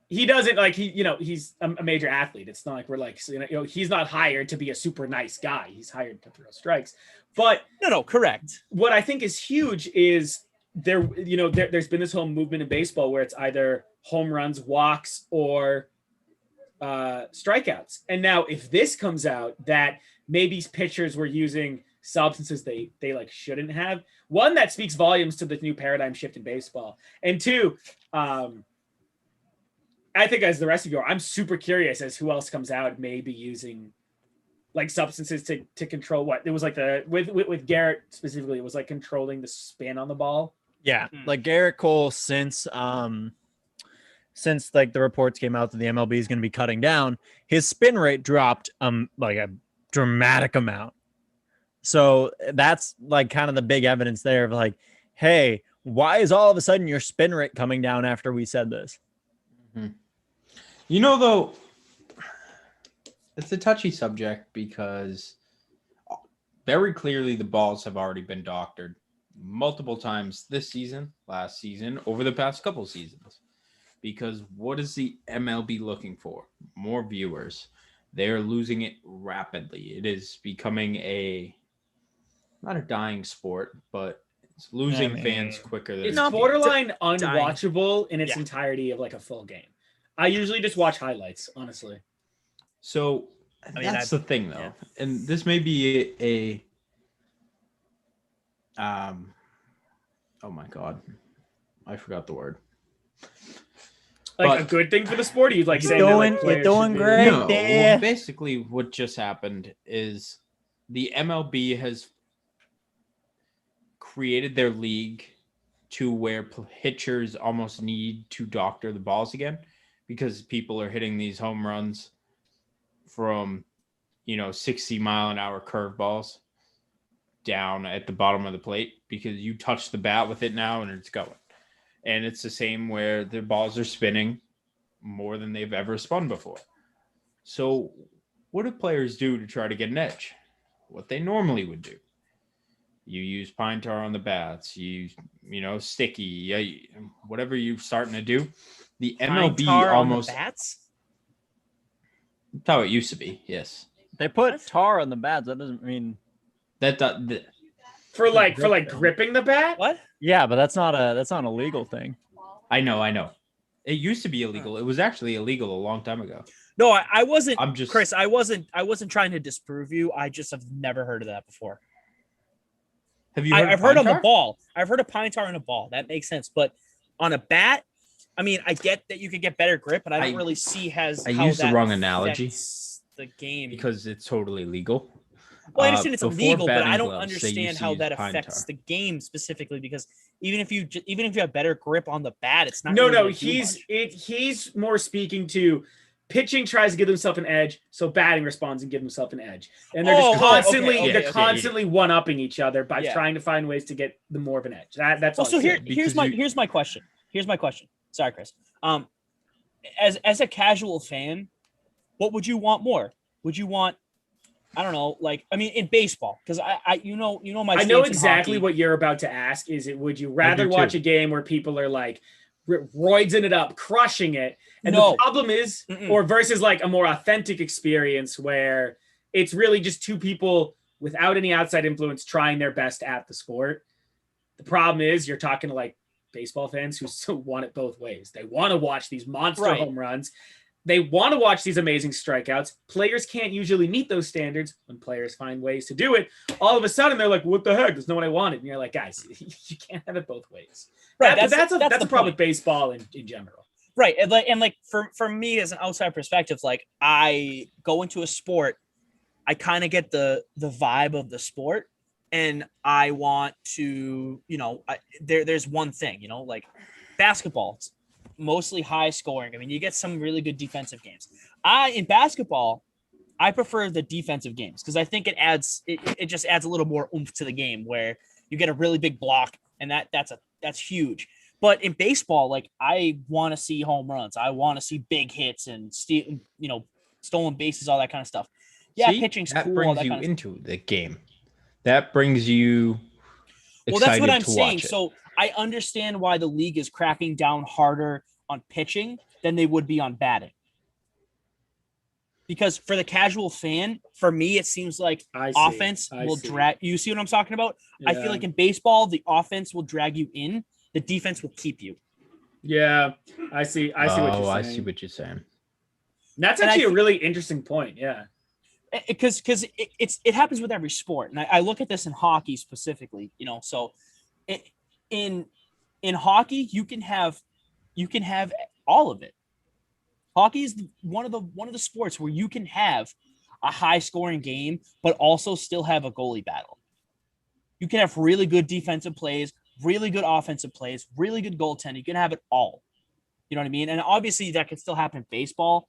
he doesn't he's a major athlete. It's not like we're like, he's not hired to be a super nice guy. He's hired to throw strikes. But No, correct. what I think is huge is there's been this whole movement in baseball where it's either home runs, walks, or strikeouts. And now if this comes out that maybe pitchers were using substances they like shouldn't have, one, that speaks volumes to the new paradigm shift in baseball. And two, I think as the rest of you are, I'm super curious as who else comes out maybe using like substances to control what it was like with Garrett specifically, it was like controlling the spin on the ball. Yeah, like Garrett Cole since since like the reports came out that the MLB is going to be cutting down, his spin rate dropped like a dramatic amount. So that's like kind of the big evidence there of like, hey, why is all of a sudden your spin rate coming down after we said this? Mm-hmm. You know, though, it's a touchy subject because very clearly the balls have already been doctored multiple times this season, last season, over the past couple seasons. Because what is the MLB looking for? More viewers. They're losing it rapidly. It is becoming not a dying sport, but it's losing fans quicker than it's borderline unwatchable in its entirety of like a full game. I usually just watch highlights, honestly. So that's the thing, though, and this may be oh my god, I forgot the word. Like a good thing for the sport? You'd like saying you're doing great. No, well, basically, what just happened is the MLB has created their league to where pitchers almost need to doctor the balls again because people are hitting these home runs from 60-mile-an-hour curveballs down at the bottom of the plate because you touch the bat with it now and it's going. And it's the same where the balls are spinning more than they've ever spun before. So what do players do to try to get an edge? What they normally would do. You use pine tar on the bats. You sticky, whatever you're starting to do. The MLB almost. On the bats? That's how it used to be. Yes. They put tar on the bats. That doesn't mean for gripping the bat. What? Yeah, but that's not a legal thing. I know. It used to be illegal. It was actually illegal a long time ago. No, I wasn't. Chris, I wasn't trying to disprove you. I just have never heard of that before. Have you? I've heard on the ball. I've heard of pine tar on a ball. That makes sense. But on a bat, I mean, I get that you could get better grip, but I don't really see I used the wrong analogy. The game because it's totally legal. Well, I understand it's illegal, but I don't gloves, understand how that affects the game specifically. Because even if you have better grip on the bat, it's not. No. He's more speaking to pitching tries to give himself an edge, so batting responds and give himself an edge, and they're just constantly one-upping each other by trying to find ways to get the more of an edge. That's all. So here's my question. Sorry, Chris. As a casual fan, what would you want more? Would you want, I don't know, in baseball, because my I know exactly what you're about to ask. Would you rather watch a game where people are like roidsing it up, crushing it, and the problem is, or versus like a more authentic experience where it's really just two people without any outside influence trying their best at the sport? The problem is you're talking to like baseball fans who still want it both ways. They want to watch these monster home runs. They want to watch these amazing strikeouts. Players can't usually meet those standards. When players find ways to do it, all of a sudden they're like, what the heck? There's no one I wanted. And you're like, guys, you can't have it both ways. Right. That's a problem with baseball in general. Right. And for me as an outside perspective, like I go into a sport, I kind of get the vibe of the sport. And I want to, there's one thing, like basketball, it's mostly high scoring. I mean, you get some really good defensive games. In basketball, I prefer the defensive games because I think it just adds a little more oomph to the game where you get a really big block and that's huge. But in baseball, like I want to see home runs. I want to see big hits and stolen bases, all that kind of stuff. Yeah, pitching's cool. That brings you into the game. That brings you excited. Well, that's what I'm saying. So I understand why the league is cracking down harder on pitching than they would be on batting. Because for the casual fan, for me, it seems like offense will drag. You see what I'm talking about? Yeah. I feel like in baseball, the offense will drag you in. The defense will keep you. Yeah, I see what you're saying. I see what you're saying. That's actually a really interesting point. Yeah. Because it happens with every sport, and I look at this in hockey specifically. So in hockey you can have all of it. Hockey is one of the sports where you can have a high scoring game, but also still have a goalie battle. You can have really good defensive plays, really good offensive plays, really good goaltending. You can have it all. You know what I mean? And obviously that could still happen in baseball,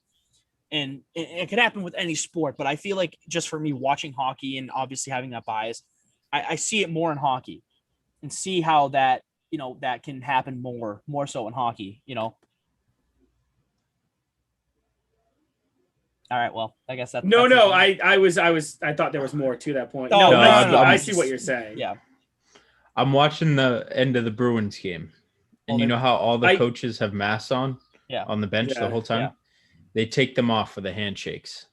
and it could happen with any sport. But I feel like just for me watching hockey and obviously having that bias, I see it more in hockey, and see how that that can happen more so in hockey. All right, well, I guess that's No, that's I thought there was more to that point. Oh, No, no, I see what you're saying. Yeah. I'm watching the end of the Bruins game, and you know how all the coaches have masks on the bench the whole time. Yeah. They take them off for the handshakes.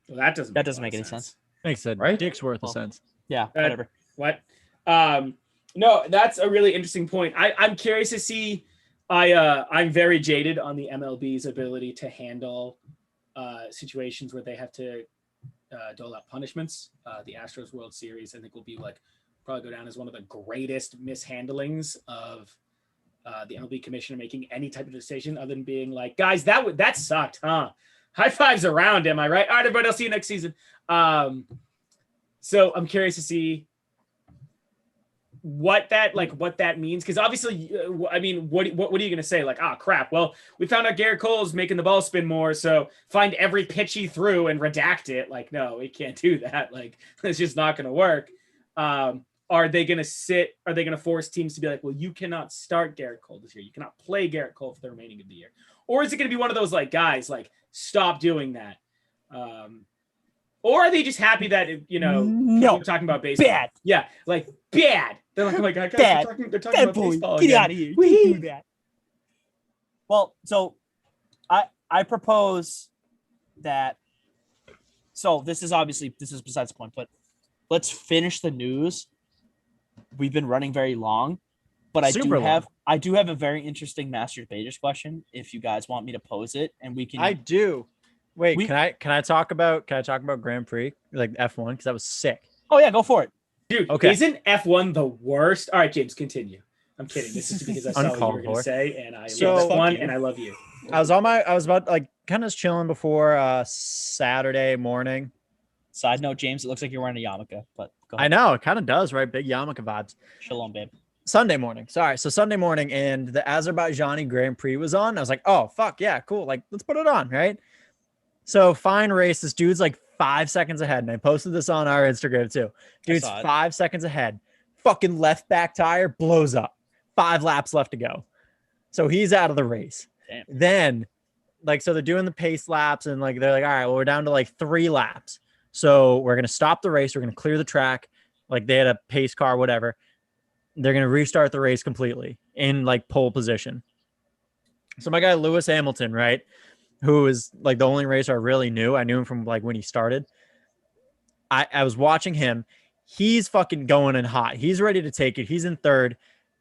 Well, that doesn't make any sense. Makes sense. Right? Dick's worth of sense. Yeah, whatever. What? No, that's a really interesting point. I'm curious to see. I'm very jaded on the MLB's ability to handle situations where they have to dole out punishments. The Astros World Series, I think, will be probably go down as one of the greatest mishandlings of the MLB commissioner making any type of decision other than being like, guys, that sucked, huh? High fives around, am I right? All right, everybody, I'll see you next season. So I'm curious to see what that means, because obviously, I mean, what are you going to say? Crap. Well, we found out Garrett Cole's making the ball spin more, so find every pitch he threw and redact it. No, we can't do that. It's just not going to work. Are they going to force teams to be like, well, you cannot start Garrett Cole this year. You cannot play Garrett Cole for the remaining of the year. Or is it going to be one of those guys, stop doing that? Or are they just happy that, no, we're talking about baseball? Bad. Yeah, bad. They're like, oh my God, guys, bad. they're talking about baseball Get again. out of here. You do that. Well, so I propose that. So this is besides the point, but let's finish the news. We've been running very long, but I do have a very interesting Master Debaters question. If you guys want me to pose it, and we can. I do. Wait, can I talk about Grand Prix F1 because that was sick. Oh yeah, go for it, dude. Okay. Isn't F1 the worst? All right, James, continue. I'm kidding. This is because I saw what you were going to say, and I love F1 and I love you. I was about kind of chilling before Saturday morning. Side note, James, it looks like you're wearing a yarmulke, but go ahead. I know it kind of does, right? Big yarmulke vibes. Shalom, babe. Sunday morning. Sorry. So Sunday morning, and the Azerbaijani Grand Prix was on. I was like, oh, fuck. Yeah, cool. Let's put it on, right? So fine race. This dude's 5 seconds ahead. And I posted this on our Instagram too. Dude's 5 seconds ahead. Fucking left back tire blows up. 5 laps left to go. So he's out of the race. Damn. Then, so they're doing the pace laps, and they're like, all right, well, we're down to 3 laps. So we're going to stop the race. We're going to clear the track. They had a pace car, whatever. They're going to restart the race completely in pole position. So my guy, Lewis Hamilton, right? Who is the only racer I really knew. I knew him from when he started. I was watching him. He's fucking going in hot. He's ready to take it. He's in third.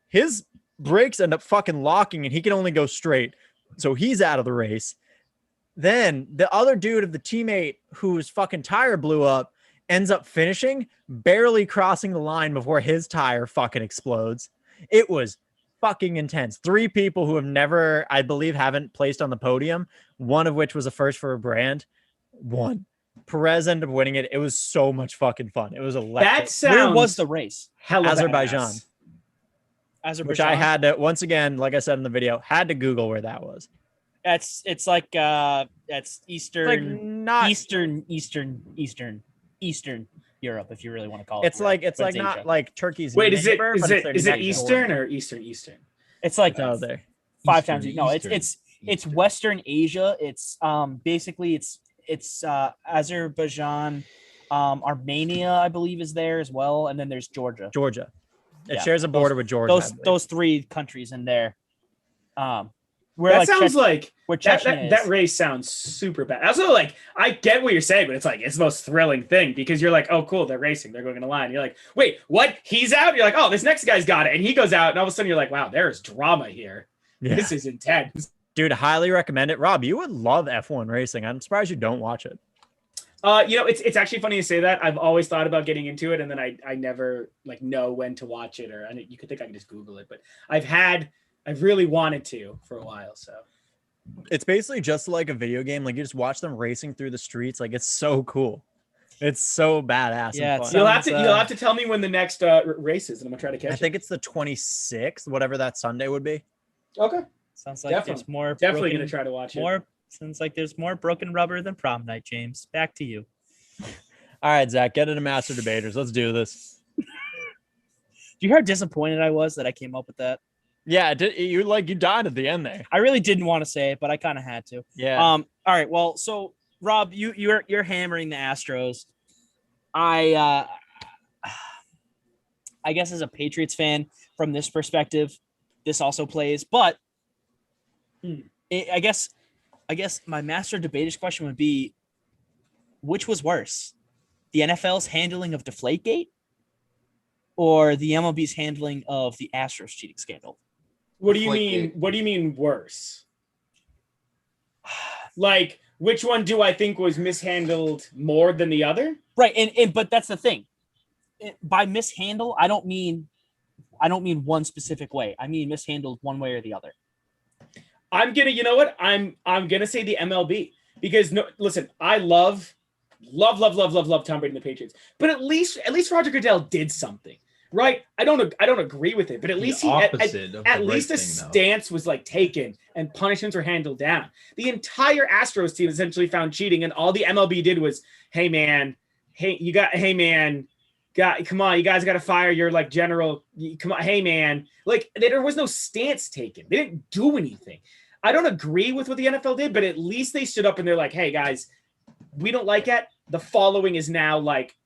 His brakes end up fucking locking and he can only go straight. So he's out of the race. Then the other dude of the teammate whose fucking tire blew up ends up finishing, barely crossing the line before his tire fucking explodes. It was fucking intense. 3 people who have never, I believe, haven't placed on the podium, one of which was a first for a brand, won. Perez ended up winning it. It was so much fucking fun. It was electric. That sounds Where was the race? Azerbaijan. Which I had to, once again, like I said in the video, had to Google where that was. It's that's Eastern, Eastern Europe, if you really want to call it. It's not Asia. like Turkey's. Wait, neighbor, is it Eastern door. or Eastern? It's there. 5 times. No, it's Western Asia. It's basically it's Azerbaijan, Armenia, I believe, is there as well, and then there's Georgia. It shares a border with Georgia. Those 3 countries in there. Where that race sounds super bad. Also, I get what you're saying, but it's the most thrilling thing because you're like, oh, cool, they're racing, they're going in a line. You're like, wait, what? He's out? You're like, oh, this next guy's got it, and he goes out, and all of a sudden you're like, wow, there's drama here. Yeah. This is intense. Dude, highly recommend it. Rob, you would love F1 racing. I'm surprised you don't watch it. It's actually funny you say that. I've always thought about getting into it, and then I never know when to watch it, or you could think I can just Google it, but I've really wanted to for a while. So it's basically just like a video game. You just watch them racing through the streets. It's so cool. It's so badass. Yeah, and fun. You'll have to tell me when the next race is, and I'm gonna try to catch it. I think it's the 26th, whatever that Sunday would be. Okay. Sounds like Definitely. there's more. Definitely broken, gonna try to watch it. more. Sounds like there's more broken rubber than prom night, James. Back to you. All right, Zach, get into Master Debaters. Let's do this. Do you hear how disappointed I was that I came up with that? Yeah, you died at the end there. I really didn't want to say it, but I kind of had to. Yeah. All right. Well, so Rob, you're hammering the Astros. I guess as a Patriots fan, from this perspective, this also plays. But I guess my master debaters question would be, which was worse, the NFL's handling of Deflategate, or the MLB's handling of the Astros cheating scandal? What do you mean? What do you mean worse? Like, which one do I think was mishandled more than the other? Right, and but that's the thing. By mishandle, I don't mean one specific way. I mean mishandled one way or the other. I'm gonna say the MLB, because listen, I love Tom Brady and the Patriots, but at least Roger Goodell did something, right? I don't agree with it, but at least a stance was like taken and punishments were handled down. The entire Astros team essentially found cheating, and all the MLB did was, come on, you guys got to fire your like general. Come on, hey man, like there was no stance taken. They didn't do anything. I don't agree with what the NFL did, but at least they stood up and they're like, hey guys, we don't like it. The following is now like,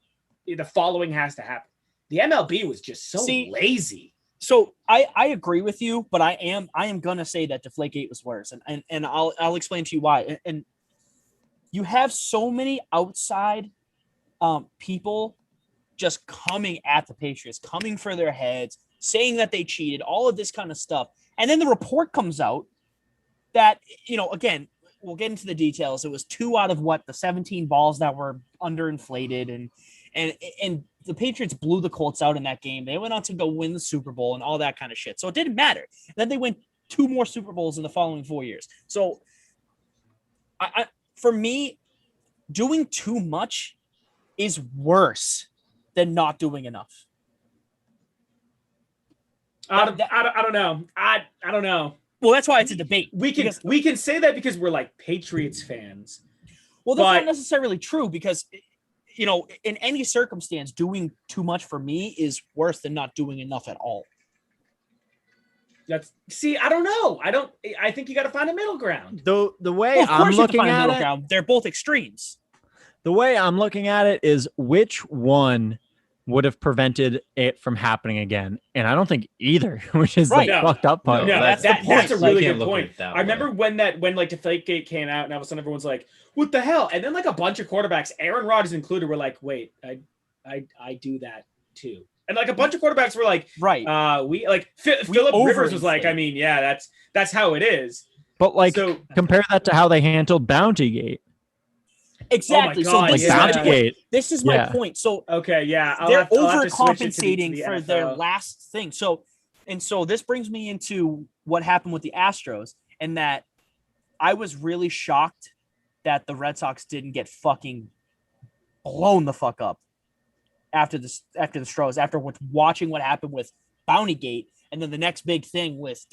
the following has to happen. The MLB was just so lazy. So I agree with you, but I am gonna say that Deflategate was worse, and I'll explain to you why. And you have so many outside people just coming at the Patriots, coming for their heads, saying that they cheated, all of this kind of stuff. And then the report comes out that, again, we'll get into the details. It was 2 out of the 17 balls that were underinflated, and the Patriots blew the Colts out in that game. They went on to go win the Super Bowl and all that kind of shit. So it didn't matter. And then they win 2 more Super Bowls in the following 4 years. So for me, doing too much is worse than not doing enough. I don't know. I don't know. Well, that's why it's a debate. We can say that because we're like Patriots fans. Well, that's not necessarily true, because in any circumstance, doing too much for me is worse than not doing enough at all. I don't know. I think you got to find a middle ground. The way I'm looking at it, they're both extremes. The way I'm looking at it is, which one would have prevented it from happening again? And I don't think either, which is the fucked up part. No, that's a really good point. I remember when like Deflategate came out, and all of a sudden everyone's like, "What the hell?" And then like a bunch of quarterbacks, Aaron Rodgers included, were like, "Wait, I do that too." And like a bunch of quarterbacks were like, "Right, we like." Philip Rivers was like, "I mean, yeah, that's how it is." But like, compare that to how they handled Bountygate. Exactly. Oh my God, this is my point. So okay, yeah, they're overcompensating for their last thing. So this brings me into what happened with the Astros, and that I was really shocked that the Red Sox didn't get fucking blown the fuck up after the Stros, after watching what happened with Bountygate, and then the next big thing with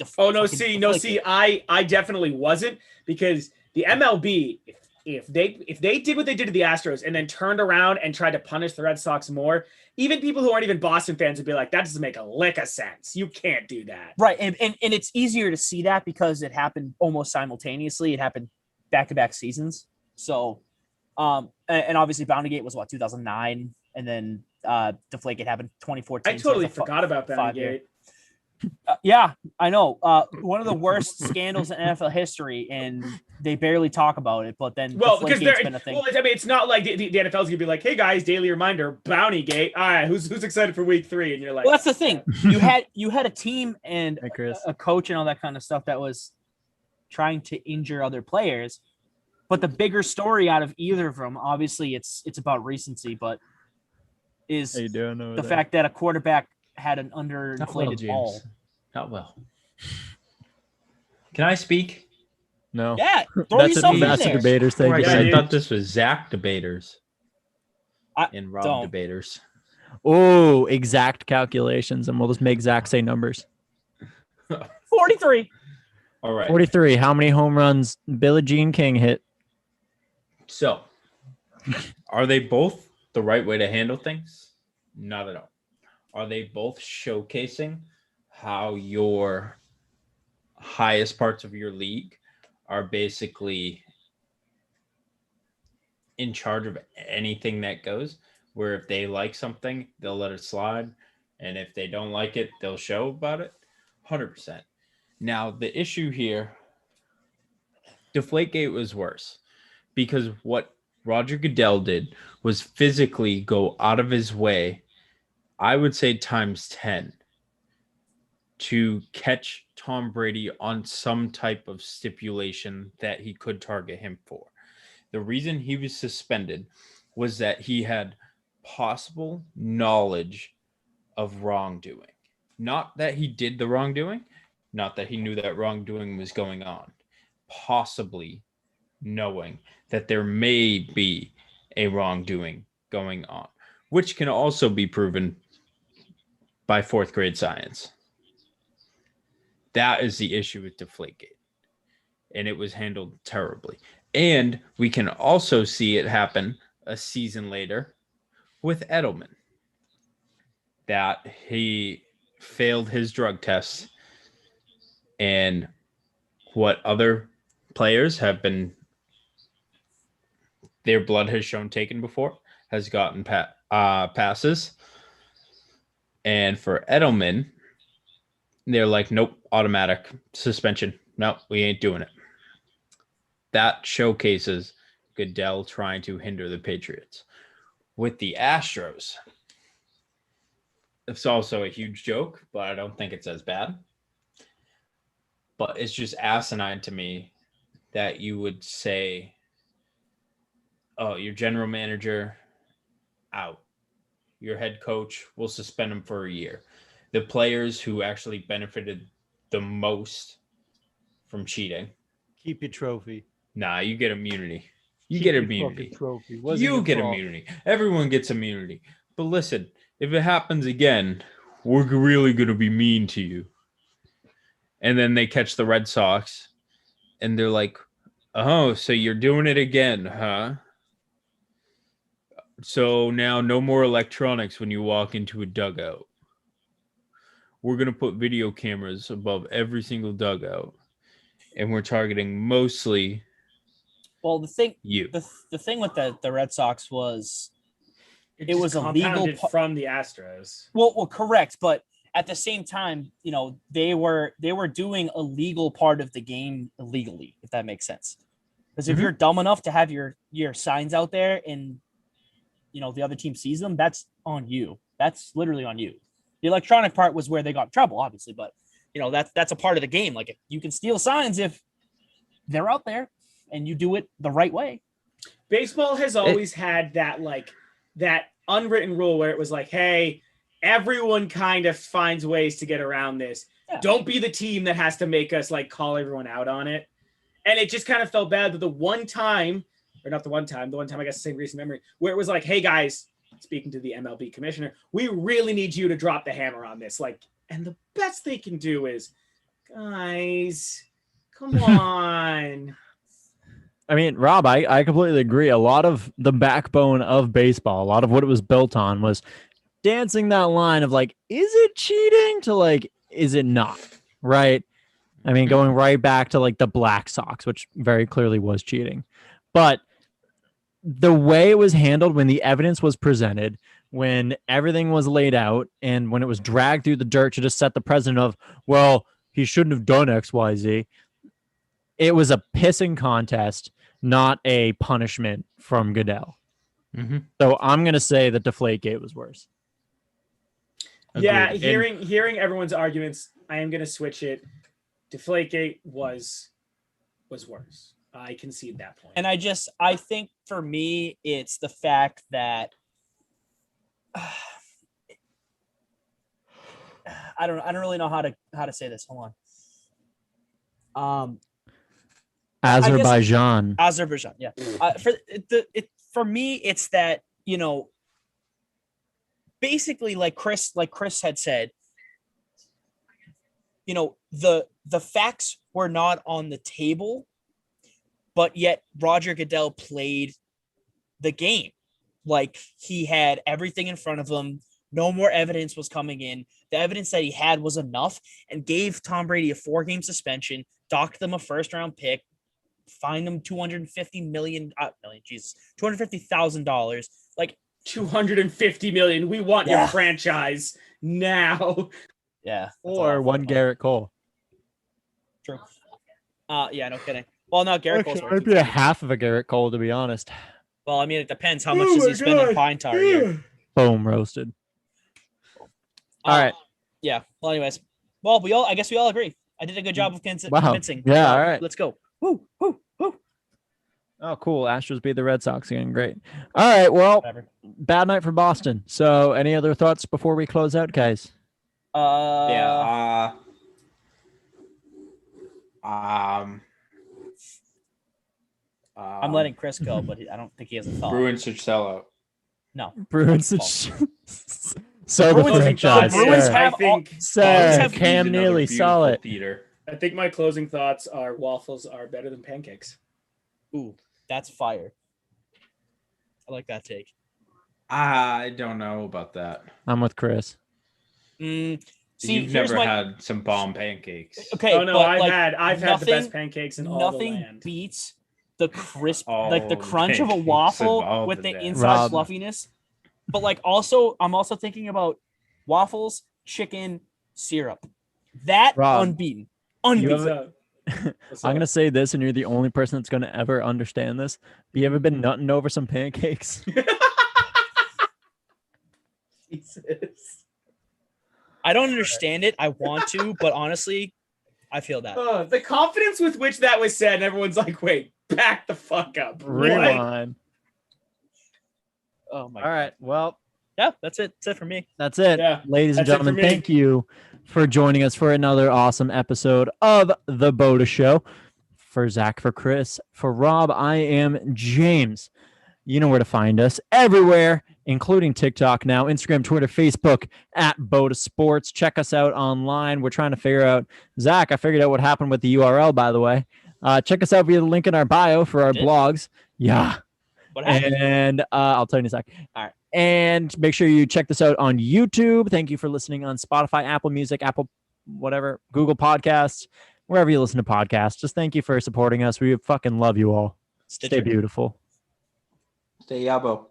I definitely wasn't, because the MLB, if they did what they did to the Astros and then turned around and tried to punish the Red Sox more, even people who aren't even Boston fans would be like, that doesn't make a lick of sense. You can't do that. Right. And it's easier to see that because it happened almost simultaneously. It happened back-to-back seasons. So, and obviously Bountygate was 2009, and then Deflategate happened 2014. I totally forgot about Bountygate. Yeah, I know. One of the worst scandals in NFL history, and they barely talk about it. But then, because been a thing. Well, I mean, it's not like the NFL's gonna be like, "Hey guys, daily reminder, Bountygate." All right, who's excited for Week 3? And you're like, well, that's the thing. You had a team and a coach and all that kind of stuff that was trying to injure other players. But the bigger story out of either of them, obviously, it's about recency, but is the fact that a quarterback had an underinflated ball. Not well. Can I speak? No. Yeah. That's a Master Debaters thing. I thought this was Zach Debaters and Rob Debaters. Oh, exact calculations, and we'll just make Zach say numbers. 43. All right. 43. How many home runs Billie Jean King hit? So, are they both the right way to handle things? Not at all. Are they both showcasing how your highest parts of your league are basically in charge of anything that goes? Where if they like something, they'll let it slide. And if they don't like it, they'll show about it. 100%. Now, the issue here, Deflategate was worse because what Roger Goodell did was physically go out of his way, I would say times 10, to catch Tom Brady on some type of stipulation that he could target him for. The reason he was suspended was that he had possible knowledge of wrongdoing. Not that he did the wrongdoing, not that he knew that wrongdoing was going on. Possibly knowing that there may be a wrongdoing going on, which can also be proven by fourth grade science. That is the issue with Deflategate. And it was handled terribly. And we can also see it happen a season later with Edelman. That he failed his drug tests, and what other players have been, their blood has shown taken before, has gotten passes. And for Edelman, they're like, nope, automatic suspension. No, we ain't doing it. That showcases Goodell trying to hinder the Patriots. With the Astros, it's also a huge joke, but I don't think it's as bad. But it's just asinine to me that you would say, oh, your general manager out. Your head coach will suspend him for a year. The players who actually benefited the most from cheating. Keep your trophy. Nah, you get immunity. You Keep get your immunity. fucking trophy. You get immunity. Everyone gets immunity. But listen, if it happens again, we're really going to be mean to you. And then they catch the Red Sox, and they're like, oh, so you're doing it again, huh? So now no more electronics when you walk into a dugout. We're going to put video cameras above every single dugout, and we're targeting mostly Well, you. The thing with the Red Sox was It was a legal compounded from the Astros. well, correct, but at the same time, they were doing a legal part of the game illegally, if that makes sense. Because if you're dumb enough to have your signs out there and the other team sees them, that's on you. That's literally on you. The electronic part was where they got in trouble, obviously, but that's a part of the game. Like, you can steal signs if they're out there and you do it the right way. Baseball has always had that unwritten rule where it was like, hey, everyone kind of finds ways to get around this. Yeah. Don't be the team that has to make us call everyone out on it. And it just kind of felt bad that the one time I guess the same recent memory, where it was like, hey guys, speaking to the MLB commissioner, we really need you to drop the hammer on this. And the best they can do is, guys, come on. I mean, Rob, I completely agree. A lot of the backbone of baseball, a lot of what it was built on was dancing that line of is it cheating to is it not? Right. I mean, going right back to the Black Sox, which very clearly was cheating. But the way it was handled when the evidence was presented, when everything was laid out, and when it was dragged through the dirt to just set the precedent of, well, he shouldn't have done X, Y, Z. It was a pissing contest, not a punishment from Goodell. Mm-hmm. So I'm going to say that Deflategate was worse. Yeah, Agreed. hearing everyone's arguments, I am going to switch it. Deflategate was worse. I concede that point. And I think for me, it's the fact that I don't really know how to say this. Hold on. Azerbaijan. Yeah. For me, it's that, basically like Chris had said, the facts were not on the table, but yet Roger Goodell played the game. Like, he had everything in front of him. No more evidence was coming in. The evidence that he had was enough, and gave Tom Brady a 4-game suspension, docked them a first-round pick, fined them $250,000. Like, $250 million. We want your franchise now. yeah. Or one Garrett Cole. True. Yeah, no kidding. Well, no, Garrett Cole's Might be a half of a Garrett Cole, to be honest. Well, I mean, it depends. How much does he spend in Pine Tar a year? Boom, roasted. All right. Yeah. Well, anyways. Well, I guess we all agree. I did a good job of convincing. Yeah, all right. Let's go. Woo, woo, woo. Oh, cool. Astros beat the Red Sox again. Great. All right. Well, Whatever. bad night for Boston. So, any other thoughts before we close out, guys? I'm letting Chris go, but I don't think he has a thought. Bruins should sell out. No. Bruins. So the Bruins- franchise. the Bruins sir. have all- Sir, have Cam Another nearly saw beautiful it. theater. I think my closing thoughts are waffles are better than pancakes. Ooh, that's fire. I like that take. I don't know about that. I'm with Chris. See, You've here's never my had some bomb pancakes. okay. Oh no, but, I've had the best pancakes in all the Nothing land. beats the crisp, Oh, like the crunch of a pancakes waffle involved with in the that. inside Rob. fluffiness. But I'm also thinking about waffles, chicken, syrup. That Rob, unbeaten. you What's have- up? What's I'm up? gonna say this, and you're the only person that's gonna ever understand this. But you ever been nutting over some pancakes? Jesus. I don't understand it. I want to, but honestly, I feel that. Oh, the confidence with which that was said, and everyone's like, "Wait, back the fuck up." What? Rewind. Oh my All right. Well, Yeah, that's it. That's it for me. that's it. Yeah, Ladies and that's it for gentlemen, me. thank you for joining us for another awesome episode of the BOTA Show. For Zach, for Chris, for Rob, I am James. You know where to find us everywhere, including TikTok now, Instagram, Twitter, Facebook at BOTA Sports. Check us out online. We're trying to figure out, Zach, I figured out what happened with the URL, by the way. Check us out via the link in our bio for our Did? blogs. Yeah. What happened? And I'll tell you in a sec. All right. And make sure you check this out on YouTube. Thank you for listening on Spotify, Apple Music, Apple, whatever, Google Podcasts, wherever you listen to podcasts. Just thank you for supporting us. We fucking love you all. Stay Stitcher. beautiful. Stay yabo.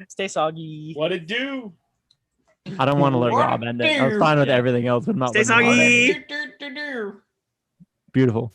Stay soggy. What it do? I don't want to let Rob end it. I was fine with Yeah. everything else, but not Stay letting Rob end it. soggy. Beautiful.